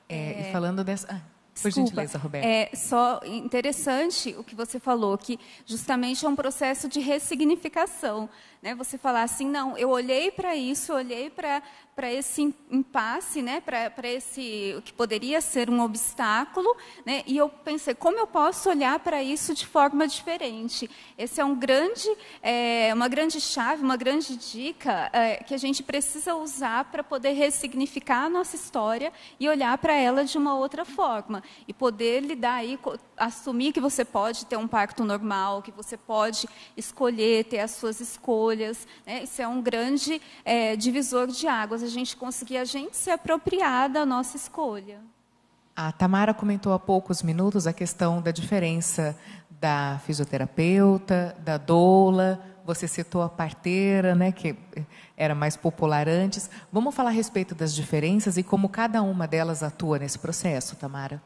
E falando dessa... Por gentileza, Roberta. É só interessante o que você falou, que justamente é um processo de ressignificação. Né? Você falar assim, não, eu olhei para isso, eu olhei para esse impasse, né? para esse o que poderia ser um obstáculo, né? E eu pensei, como eu posso olhar para isso de forma diferente? Esse é uma grande chave, uma grande dica que a gente precisa usar para poder ressignificar a nossa história e olhar para ela de uma outra forma. E poder lidar aí, assumir que você pode ter um parto normal, que você pode escolher, ter as suas escolhas. Né? Isso é um grande divisor de águas, a gente conseguir se apropriar da nossa escolha. A Tamara comentou há poucos minutos a questão da diferença da fisioterapeuta, da doula. Você citou a parteira, né, que era mais popular antes. Vamos falar a respeito das diferenças e como cada uma delas atua nesse processo, Tamara?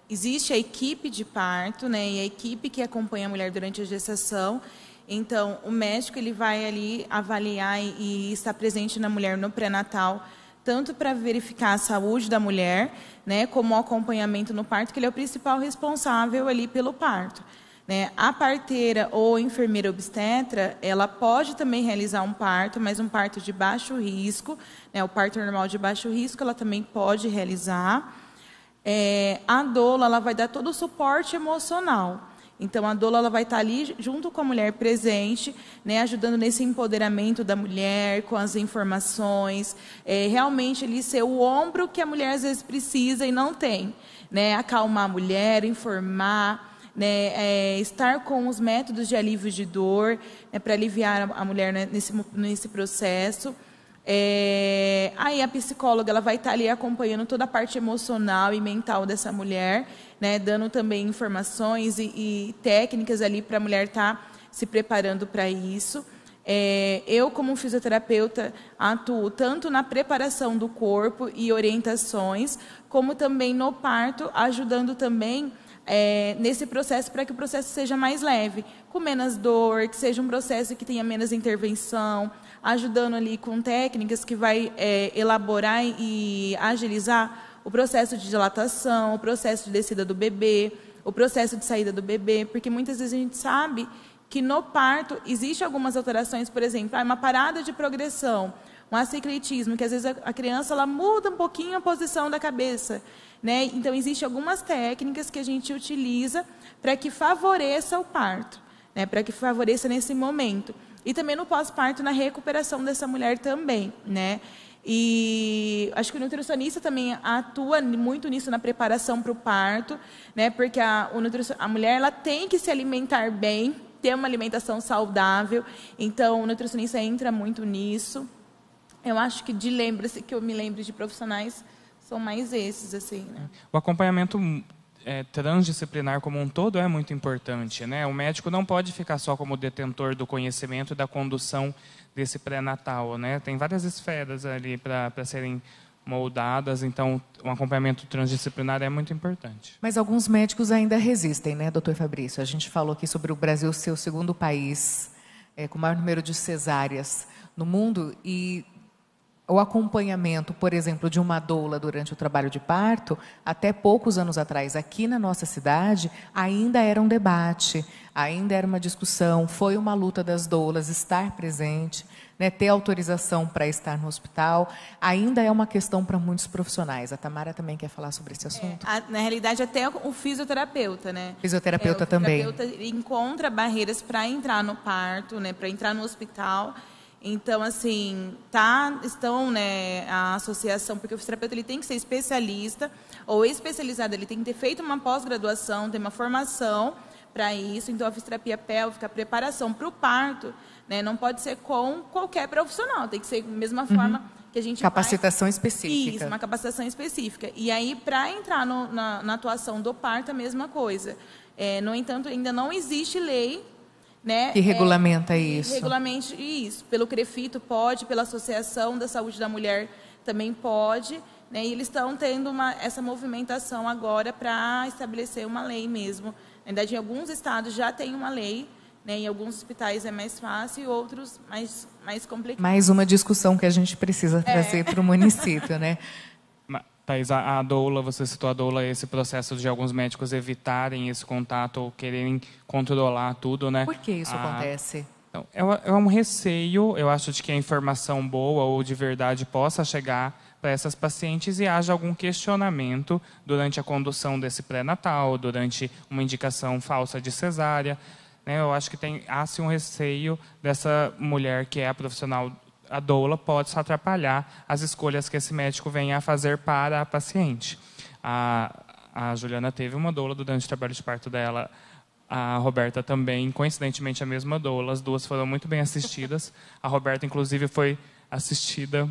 Existe a equipe de parto, né, e a equipe que acompanha a mulher durante a gestação. Então, o médico ele vai ali avaliar e estar presente na mulher no pré-natal, tanto para verificar a saúde da mulher, né, como o acompanhamento no parto, que ele é o principal responsável ali pelo parto. Né? A parteira ou enfermeira obstetra, ela pode também realizar um parto, mas um parto de baixo risco, né? O parto normal de baixo risco, ela também pode realizar. A doula, ela vai dar todo o suporte emocional. Então, a doula ela vai estar ali junto com a mulher presente, né, ajudando nesse empoderamento da mulher, com as informações, realmente ali ser o ombro que a mulher às vezes precisa e não tem. Né, acalmar a mulher, informar, né, estar com os métodos de alívio de dor, né, para aliviar a mulher, né, nesse processo. Aí a psicóloga ela vai estar ali acompanhando toda a parte emocional e mental dessa mulher, né, dando também informações e técnicas ali para a mulher estar se preparando para isso. Eu, como fisioterapeuta, atuo tanto na preparação do corpo e orientações, como também no parto, ajudando também nesse processo para que o processo seja mais leve, com menos dor, que seja um processo que tenha menos intervenção, ajudando ali com técnicas que vai elaborar e agilizar o processo de dilatação, o processo de descida do bebê, o processo de saída do bebê, porque muitas vezes a gente sabe que no parto existem algumas alterações, por exemplo, uma parada de progressão, um aciclitismo, que às vezes a criança ela muda um pouquinho a posição da cabeça. Né? Então, existem algumas técnicas que a gente utiliza para que favoreça o parto. né, para que favoreça nesse momento. E também no pós-parto, na recuperação dessa mulher também, né? E acho que o nutricionista também atua muito nisso, na preparação para o parto, né? Porque a mulher ela tem que se alimentar bem, ter uma alimentação saudável. Então, o nutricionista entra muito nisso. Eu acho que que eu me lembro de profissionais são mais esses, assim, né? O acompanhamento transdisciplinar como um todo é muito importante, né? O médico não pode ficar só como detentor do conhecimento e da condução desse pré-natal, né? Tem várias esferas ali para serem moldadas, então um acompanhamento transdisciplinar é muito importante. Mas alguns médicos ainda resistem, né, doutor Fabrício? A gente falou aqui sobre o Brasil ser o segundo país com o maior número de cesáreas no mundo, e o acompanhamento, por exemplo, de uma doula durante o trabalho de parto, até poucos anos atrás, aqui na nossa cidade, ainda era um debate, ainda era uma discussão, foi uma luta das doulas estar presente, né, ter autorização para estar no hospital, ainda é uma questão para muitos profissionais. A Tamara também quer falar sobre esse assunto? Na realidade, até o fisioterapeuta, né? Fisioterapeuta também. O fisioterapeuta encontra barreiras para entrar no parto, né, para entrar no hospital. Então, assim, né, a associação, porque o fisioterapeuta ele tem que ser especialista ou especializado, ele tem que ter feito uma pós-graduação, ter uma formação para isso. Então, a fisioterapia pélvica, a preparação para o parto, né, não pode ser com qualquer profissional, tem que ser da mesma forma que a gente capacitação faz. específica. Isso, uma capacitação específica. E aí, para entrar na atuação do parto, a mesma coisa. No entanto, ainda não existe lei, né, que regulamenta isso. Regulamente isso. Pelo CREFITO pode, pela Associação da Saúde da Mulher também pode, né, e eles estão tendo essa movimentação agora para estabelecer uma lei mesmo. Na verdade, em alguns estados já tem uma lei, né, em alguns hospitais é mais fácil e outros mais complicado. Mais uma discussão que a gente precisa trazer para o município, né? Thais, a doula, você citou a doula, esse processo de alguns médicos evitarem esse contato ou quererem controlar tudo, né? Por que isso acontece? Então, é um receio, eu acho, de que a informação boa ou de verdade possa chegar para essas pacientes e haja algum questionamento durante a condução desse pré-natal, durante uma indicação falsa de cesárea, né? Eu acho que há-se um receio dessa mulher que é a profissional, a doula, pode se atrapalhar as escolhas que esse médico venha a fazer para a paciente. A Juliana teve uma doula durante o trabalho de parto dela, a Roberta também, coincidentemente a mesma doula, as duas foram muito bem assistidas. A Roberta, inclusive, foi assistida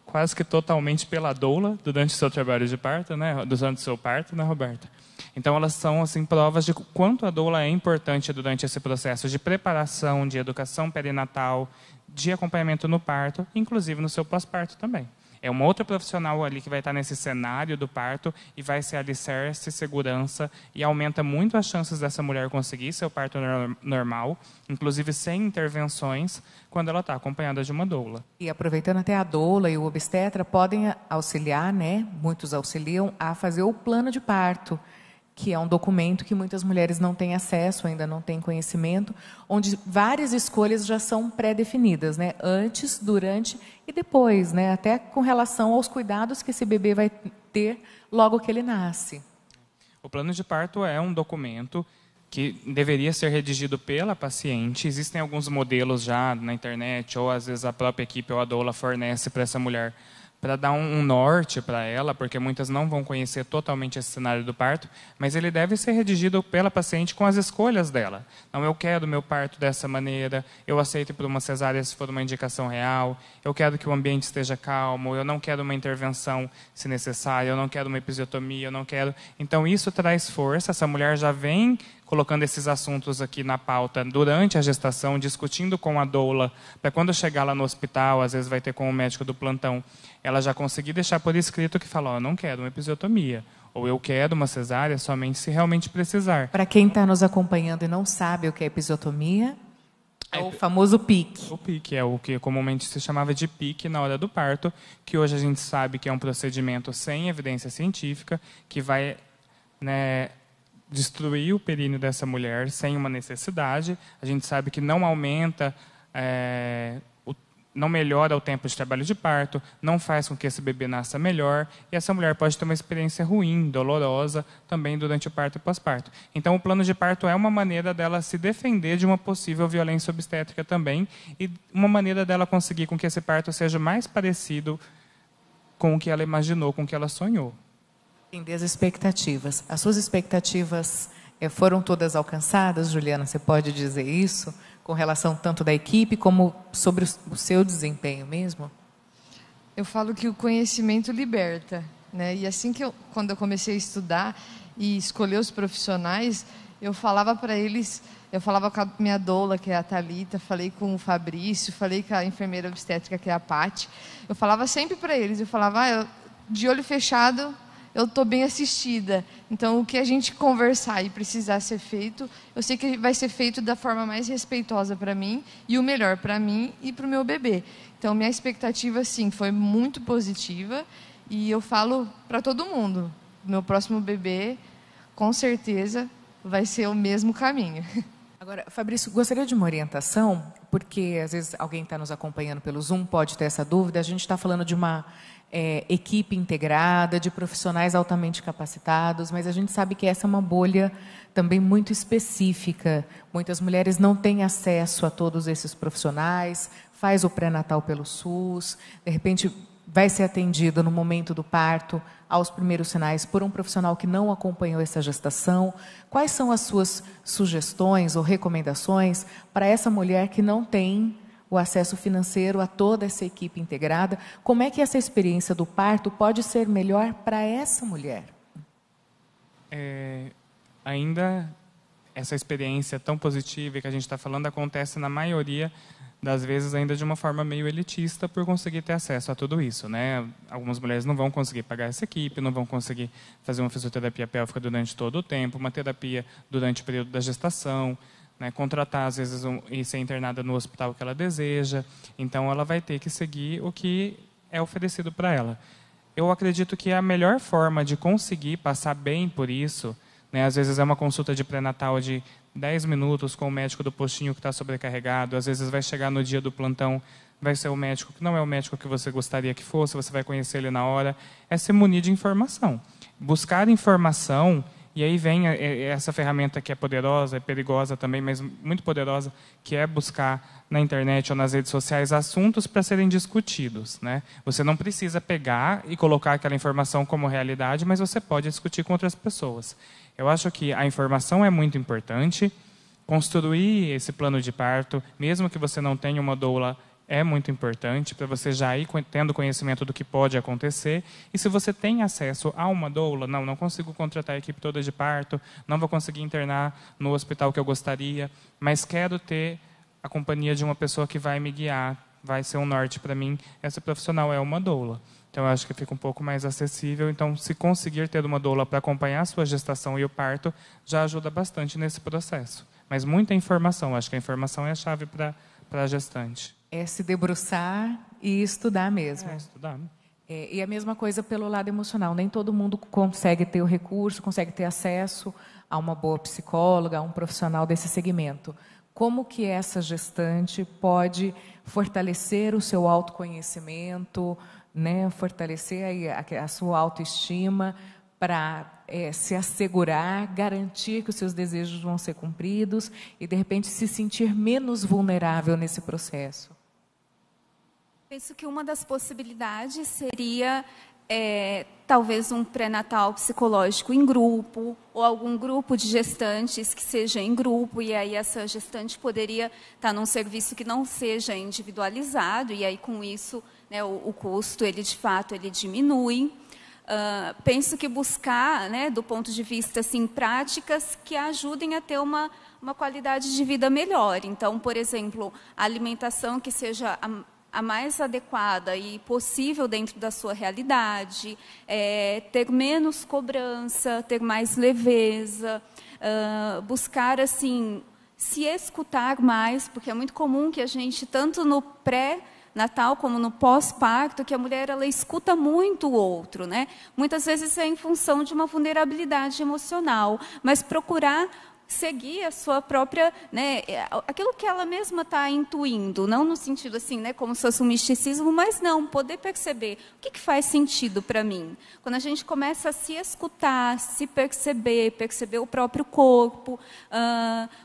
quase que totalmente pela doula durante o seu trabalho de parto, né? Durante o seu parto, né, Roberta? Então, elas são assim provas de quanto a doula é importante durante esse processo de preparação, de educação perinatal, de acompanhamento no parto, inclusive no seu pós-parto também. É uma outra profissional ali que vai estar nesse cenário do parto e vai ser alicerce, segurança, e aumenta muito as chances dessa mulher conseguir seu parto normal, inclusive sem intervenções, quando ela está acompanhada de uma doula. E aproveitando, até a doula e o obstetra podem auxiliar, né? Muitos auxiliam a fazer o plano de parto, que é um documento que muitas mulheres não têm acesso, ainda não têm conhecimento, onde várias escolhas já são pré-definidas, né? Antes, durante e depois, né? Até com relação aos cuidados que esse bebê vai ter logo que ele nasce. O plano de parto é um documento que deveria ser redigido pela paciente. Existem alguns modelos já na internet, ou às vezes a própria equipe ou a doula fornece para essa mulher, para dar um norte para ela, porque muitas não vão conhecer totalmente esse cenário do parto, mas ele deve ser redigido pela paciente com as escolhas dela. Não, eu quero o meu parto dessa maneira, eu aceito por uma cesárea se for uma indicação real, eu quero que o ambiente esteja calmo, eu não quero uma intervenção se necessária, eu não quero uma episiotomia, eu não quero... Então, isso traz força, essa mulher já vem colocando esses assuntos aqui na pauta durante a gestação, discutindo com a doula, para quando chegar lá no hospital, às vezes vai ter com o médico do plantão, ela já conseguir deixar por escrito que fala, eu não quero uma episiotomia, ou eu quero uma cesárea somente se realmente precisar. Para quem está nos acompanhando e não sabe o que é episiotomia, é o famoso PIC. O PIC é o que comumente se chamava de PIC na hora do parto, que hoje a gente sabe que é um procedimento sem evidência científica, que vai, né, destruir o períneo dessa mulher sem uma necessidade. A gente sabe que não aumenta não melhora o tempo de trabalho de parto, não faz com que esse bebê nasça melhor, e essa mulher pode ter uma experiência ruim, dolorosa, também durante o parto e pós-parto. Então, o plano de parto é uma maneira dela se defender de uma possível violência obstétrica também, e uma maneira dela conseguir com que esse parto seja mais parecido com o que ela imaginou, com o que ela sonhou. Entender as expectativas. As suas expectativas foram todas alcançadas, Juliana? Você pode dizer isso? Com relação tanto da equipe como sobre o seu desempenho mesmo? Eu falo que o conhecimento liberta, né? E assim quando eu comecei a estudar e escolher os profissionais, eu falava para eles, eu falava com a minha doula, que é a Thalita, falei com o Fabrício, falei com a enfermeira obstétrica, que é a Paty. Eu falava sempre para eles, eu falava, de olho fechado, eu estou bem assistida. Então, o que a gente conversar e precisar ser feito, eu sei que vai ser feito da forma mais respeitosa para mim e o melhor para mim e para o meu bebê. Então, minha expectativa, sim, foi muito positiva. E eu falo para todo mundo, meu próximo bebê, com certeza, vai ser o mesmo caminho. Agora, Fabrício, gostaria de uma orientação, porque às vezes alguém está nos acompanhando pelo Zoom, pode ter essa dúvida. A gente está falando de uma equipe integrada, de profissionais altamente capacitados, mas a gente sabe que essa é uma bolha também muito específica. Muitas mulheres não têm acesso a todos esses profissionais, faz o pré-natal pelo SUS, de repente vai ser atendida no momento do parto, aos primeiros sinais, por um profissional que não acompanhou essa gestação. Quais são as suas sugestões ou recomendações para essa mulher que não tem o acesso financeiro a toda essa equipe integrada? Como é que essa experiência do parto pode ser melhor para essa mulher? Ainda essa experiência tão positiva que a gente está falando acontece na maioria das vezes ainda de uma forma meio elitista por conseguir ter acesso a tudo isso, né? Algumas mulheres não vão conseguir pagar essa equipe, não vão conseguir fazer uma fisioterapia pélvica durante todo o tempo, uma terapia durante o período da gestação, né? Contratar, às vezes, e ser internada no hospital que ela deseja. Então, ela vai ter que seguir o que é oferecido para ela. Eu acredito que a melhor forma de conseguir passar bem por isso, né? Às vezes é uma consulta de pré-natal de 10 minutos com o médico do postinho que está sobrecarregado, às vezes vai chegar no dia do plantão, vai ser o médico que não é o médico que você gostaria que fosse, você vai conhecer ele na hora, é se munir de informação. Buscar informação, e aí vem essa ferramenta que é poderosa, é perigosa também, mas muito poderosa, que é buscar na internet ou nas redes sociais assuntos para serem discutidos, né? Você não precisa pegar e colocar aquela informação como realidade, mas você pode discutir com outras pessoas. Eu acho que a informação é muito importante, construir esse plano de parto, mesmo que você não tenha uma doula, é muito importante para você já ir tendo conhecimento do que pode acontecer. E se você tem acesso a uma doula, não consigo contratar a equipe toda de parto, não vou conseguir internar no hospital que eu gostaria, mas quero ter a companhia de uma pessoa que vai me guiar, vai ser um norte para mim, essa profissional é uma doula. Então, eu acho que fica um pouco mais acessível. Então, se conseguir ter uma doula para acompanhar a sua gestação e o parto, já ajuda bastante nesse processo. Mas muita informação, acho que a informação é a chave para a gestante. É se debruçar e estudar mesmo. Estudar. E a mesma coisa pelo lado emocional. Nem todo mundo consegue ter o recurso, consegue ter acesso a uma boa psicóloga, a um profissional desse segmento. Como que essa gestante pode fortalecer o seu autoconhecimento, né, fortalecer aí a sua autoestima para se assegurar, garantir que os seus desejos vão ser cumpridos e, de repente, se sentir menos vulnerável nesse processo? Penso que uma das possibilidades seria talvez um pré-natal psicológico em grupo, ou algum grupo de gestantes que seja em grupo, e aí essa gestante poderia estar num serviço que não seja individualizado, e aí com isso, né, o custo, ele de fato, ele diminui. Penso que buscar, né, do ponto de vista assim, práticas que ajudem a ter uma qualidade de vida melhor. Então, por exemplo, a alimentação que seja a mais adequada e possível dentro da sua realidade, ter menos cobrança, ter mais leveza, buscar assim se escutar mais, porque é muito comum que a gente, tanto no pré-natal como no pós-parto, que a mulher ela escuta muito o outro, né? Muitas vezes é em função de uma vulnerabilidade emocional, mas procurar seguir a sua própria, né, aquilo que ela mesma está intuindo, não no sentido assim, né, como se fosse um misticismo, mas não, poder perceber o que faz sentido para mim. Quando a gente começa a se escutar, se perceber, perceber o próprio corpo,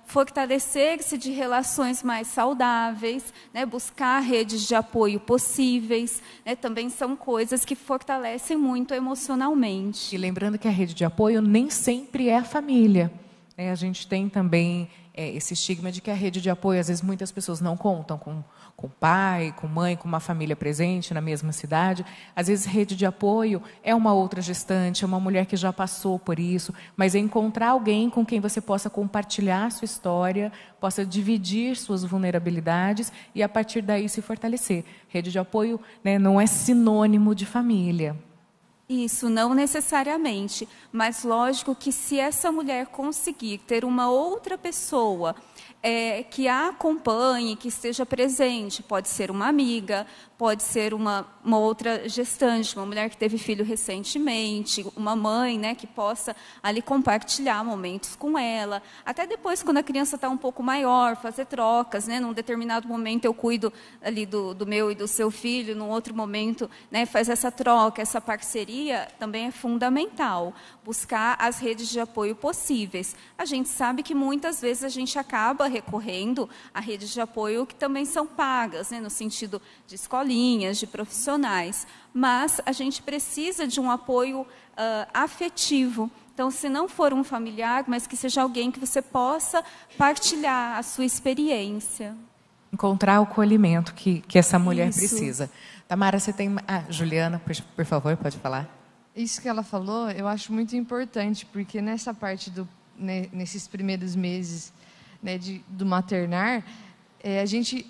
fortalecer-se de relações mais saudáveis, né, buscar redes de apoio possíveis, né, também são coisas que fortalecem muito emocionalmente. E lembrando que a rede de apoio nem sempre é a família. A gente tem também esse estigma de que a rede de apoio, às vezes, muitas pessoas não contam com pai, com mãe, com uma família presente na mesma cidade. Às vezes, rede de apoio é uma outra gestante, é uma mulher que já passou por isso, mas é encontrar alguém com quem você possa compartilhar sua história, possa dividir suas vulnerabilidades e, a partir daí, se fortalecer. Rede de apoio, né, não é sinônimo de família. Isso, não necessariamente, mas lógico que se essa mulher conseguir ter uma outra pessoa que a acompanhe, que esteja presente, pode ser uma amiga, pode ser uma outra gestante, uma mulher que teve filho recentemente, uma mãe, né, que possa ali compartilhar momentos com ela, até depois, quando a criança está um pouco maior, fazer trocas, né, num determinado momento eu cuido ali do meu e do seu filho, num outro momento, né, faz essa troca, essa parceria também é fundamental, buscar as redes de apoio possíveis. A gente sabe que muitas vezes a gente acaba recorrendo a redes de apoio que também são pagas, né, no sentido de escolinhas, de profissionais, mas a gente precisa de um apoio afetivo. Então, se não for um familiar, mas que seja alguém que você possa partilhar a sua experiência. Encontrar o acolhimento que essa mulher Isso. precisa. Tamara, você tem... Juliana, por favor, pode falar. Isso que ela falou, eu acho muito importante, porque nessa parte nesses primeiros meses, né, do maternar, a gente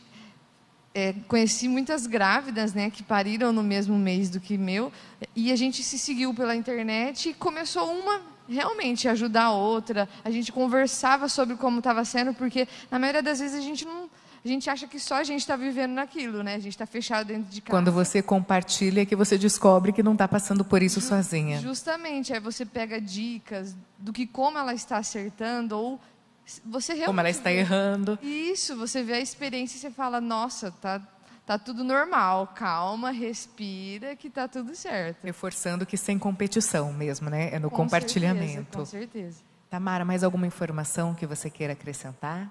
conheci muitas grávidas, né, que pariram no mesmo mês do que meu, e a gente se seguiu pela internet e começou uma realmente a ajudar a outra. A gente conversava sobre como estava sendo, porque na maioria das vezes a gente acha que só a gente está vivendo naquilo, né? A gente está fechado dentro de casa. Quando você compartilha, é que você descobre que não está passando por isso sozinha. Justamente, aí você pega dicas do que como ela está acertando, ou você realmente Como ela está errando. Isso, você vê a experiência e você fala, nossa, tá tudo normal, calma, respira, que tá tudo certo. Reforçando que sem competição mesmo, né? É no compartilhamento. Com certeza. Tamara, mais alguma informação que você queira acrescentar?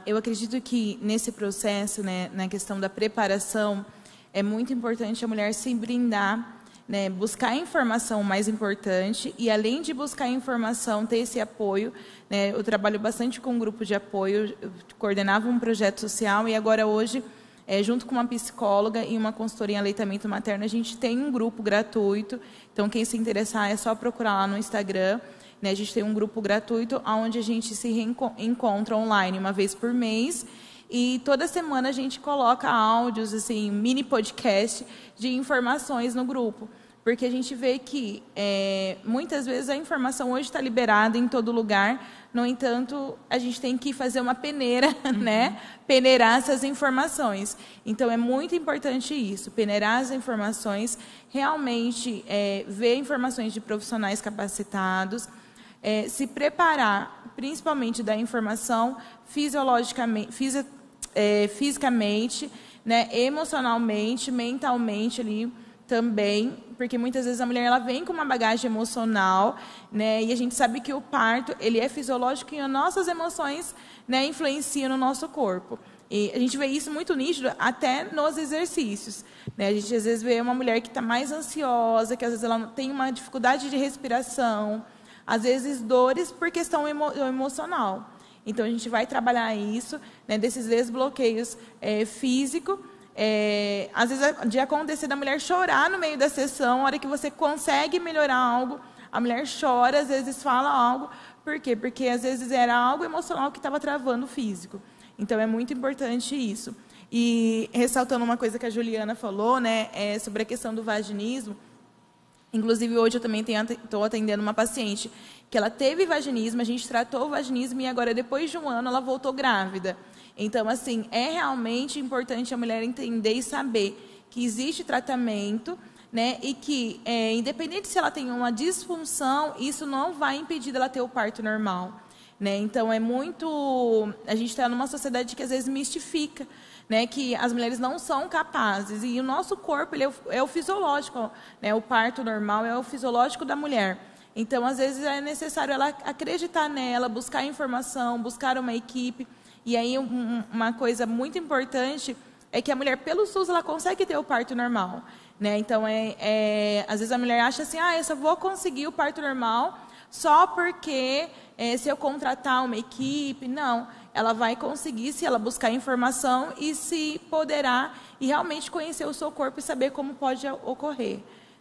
Eu acredito que nesse processo, né, na questão da preparação, é muito importante a mulher se brindar, né, buscar informação mais importante e, além de buscar informação, ter esse apoio. Né, eu trabalho bastante com um grupo de apoio, eu coordenava um projeto social e agora hoje, junto com uma psicóloga e uma consultoria em aleitamento materno, a gente tem um grupo gratuito. Então, quem se interessar é só procurar lá no Instagram. Né, a gente tem um grupo gratuito onde a gente se encontra online uma vez por mês. E toda semana a gente coloca áudios, assim, mini podcast de informações no grupo. Porque a gente vê que muitas vezes a informação hoje está liberada em todo lugar. No entanto, a gente tem que fazer uma peneira, né? Peneirar essas informações. Então, é muito importante isso, peneirar as informações, realmente ver informações de profissionais capacitados, se preparar, principalmente da informação fisicamente, né, emocionalmente, mentalmente ali também, porque muitas vezes a mulher ela vem com uma bagagem emocional, né, e a gente sabe que o parto ele é fisiológico e as nossas emoções, né, influenciam no nosso corpo. E a gente vê isso muito nítido até nos exercícios. Né? A gente às vezes vê uma mulher que está mais ansiosa, que às vezes ela tem uma dificuldade de respiração, às vezes dores por questão emocional. Então, a gente vai trabalhar isso, né, desses desbloqueios físicos. Às vezes, de acontecer da mulher chorar no meio da sessão, a hora que você consegue melhorar algo, a mulher chora, às vezes fala algo. Por quê? Porque, às vezes, era algo emocional que estava travando o físico. Então, é muito importante isso. E, ressaltando uma coisa que a Juliana falou, né, sobre a questão do vaginismo. Inclusive, hoje eu também estou atendendo uma paciente que ela teve vaginismo, a gente tratou o vaginismo e agora, depois de um ano, ela voltou grávida. Então, assim, é realmente importante a mulher entender e saber que existe tratamento, né? E que, independente se ela tem uma disfunção, isso não vai impedir dela ter o parto normal, né? Então, a gente está numa sociedade que às vezes mistifica, né, que as mulheres não são capazes. E o nosso corpo ele é o fisiológico, né? O parto normal é o fisiológico da mulher. Então, às vezes, é necessário ela acreditar nela, buscar informação, buscar uma equipe. E aí, uma coisa muito importante é que a mulher, pelo SUS, ela consegue ter o parto normal, né? Então, às vezes a mulher acha assim, eu só vou conseguir o parto normal só porque se eu contratar uma equipe. Não, ela vai conseguir se ela buscar informação e se poderá e realmente conhecer o seu corpo e saber como pode ocorrer,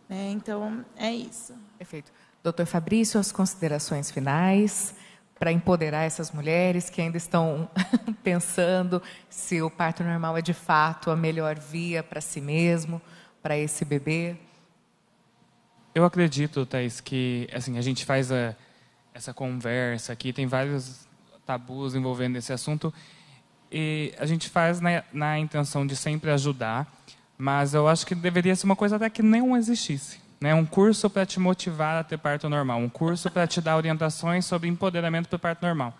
né? Então, é isso. Perfeito. Doutor Fabrício, as considerações finais para empoderar essas mulheres que ainda estão pensando se o parto normal é de fato a melhor via para si mesmo, para esse bebê. Eu acredito, Thaís, que assim, a gente faz essa conversa aqui, tem vários tabus envolvendo esse assunto, e a gente faz na intenção de sempre ajudar, mas eu acho que deveria ser uma coisa até que não existisse, né? Um curso para te motivar a ter parto normal, um curso para te dar orientações sobre empoderamento para o parto normal,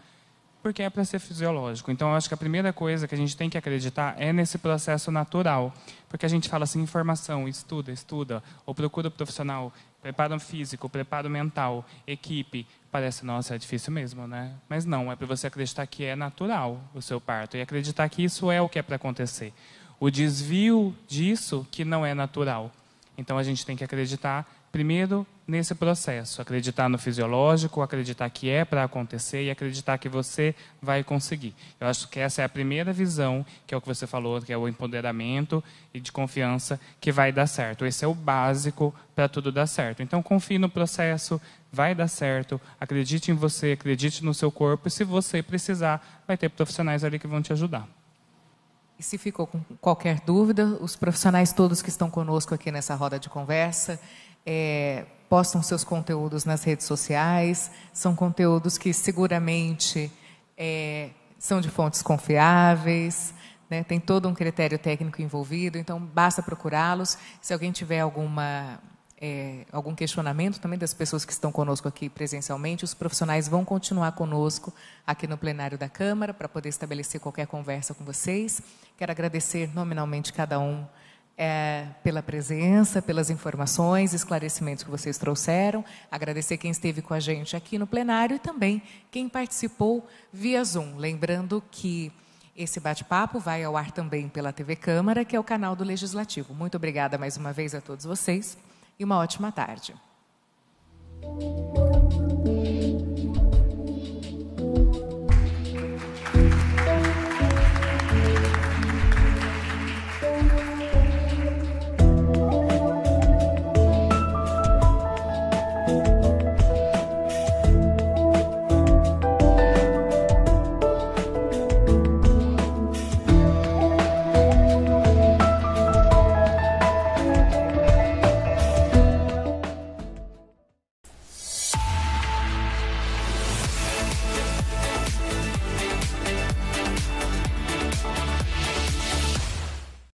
porque é para ser fisiológico. Então, eu acho que a primeira coisa que a gente tem que acreditar é nesse processo natural, porque a gente fala assim, informação, estuda, ou procura profissional, preparo físico, preparo mental, equipe. Parece, nossa, é difícil mesmo, né? Mas não, é para você acreditar que é natural o seu parto e acreditar que isso é o que é para acontecer. O desvio disso que não é natural. Então, a gente tem que acreditar, primeiro, nesse processo. Acreditar no fisiológico, acreditar que é para acontecer e acreditar que você vai conseguir. Eu acho que essa é a primeira visão, que é o que você falou, que é o empoderamento e de confiança, que vai dar certo. Esse é o básico para tudo dar certo. Então, confie no processo, vai dar certo, acredite em você, acredite no seu corpo, e se você precisar, vai ter profissionais ali que vão te ajudar. E se ficou com qualquer dúvida, os profissionais todos que estão conosco aqui nessa roda de conversa postam seus conteúdos nas redes sociais. São conteúdos que seguramente são de fontes confiáveis, né? Tem todo um critério técnico envolvido, então basta procurá-los. Se alguém tiver algum questionamento também das pessoas que estão conosco aqui presencialmente, os profissionais vão continuar conosco aqui no plenário da Câmara para poder estabelecer qualquer conversa com vocês. Quero agradecer nominalmente cada um pela presença, pelas informações, esclarecimentos que vocês trouxeram. Agradecer quem esteve com a gente aqui no plenário e também quem participou via Zoom. Lembrando que esse bate-papo vai ao ar também pela TV Câmara, que é o canal do Legislativo. Muito obrigada mais uma vez a todos vocês e uma ótima tarde.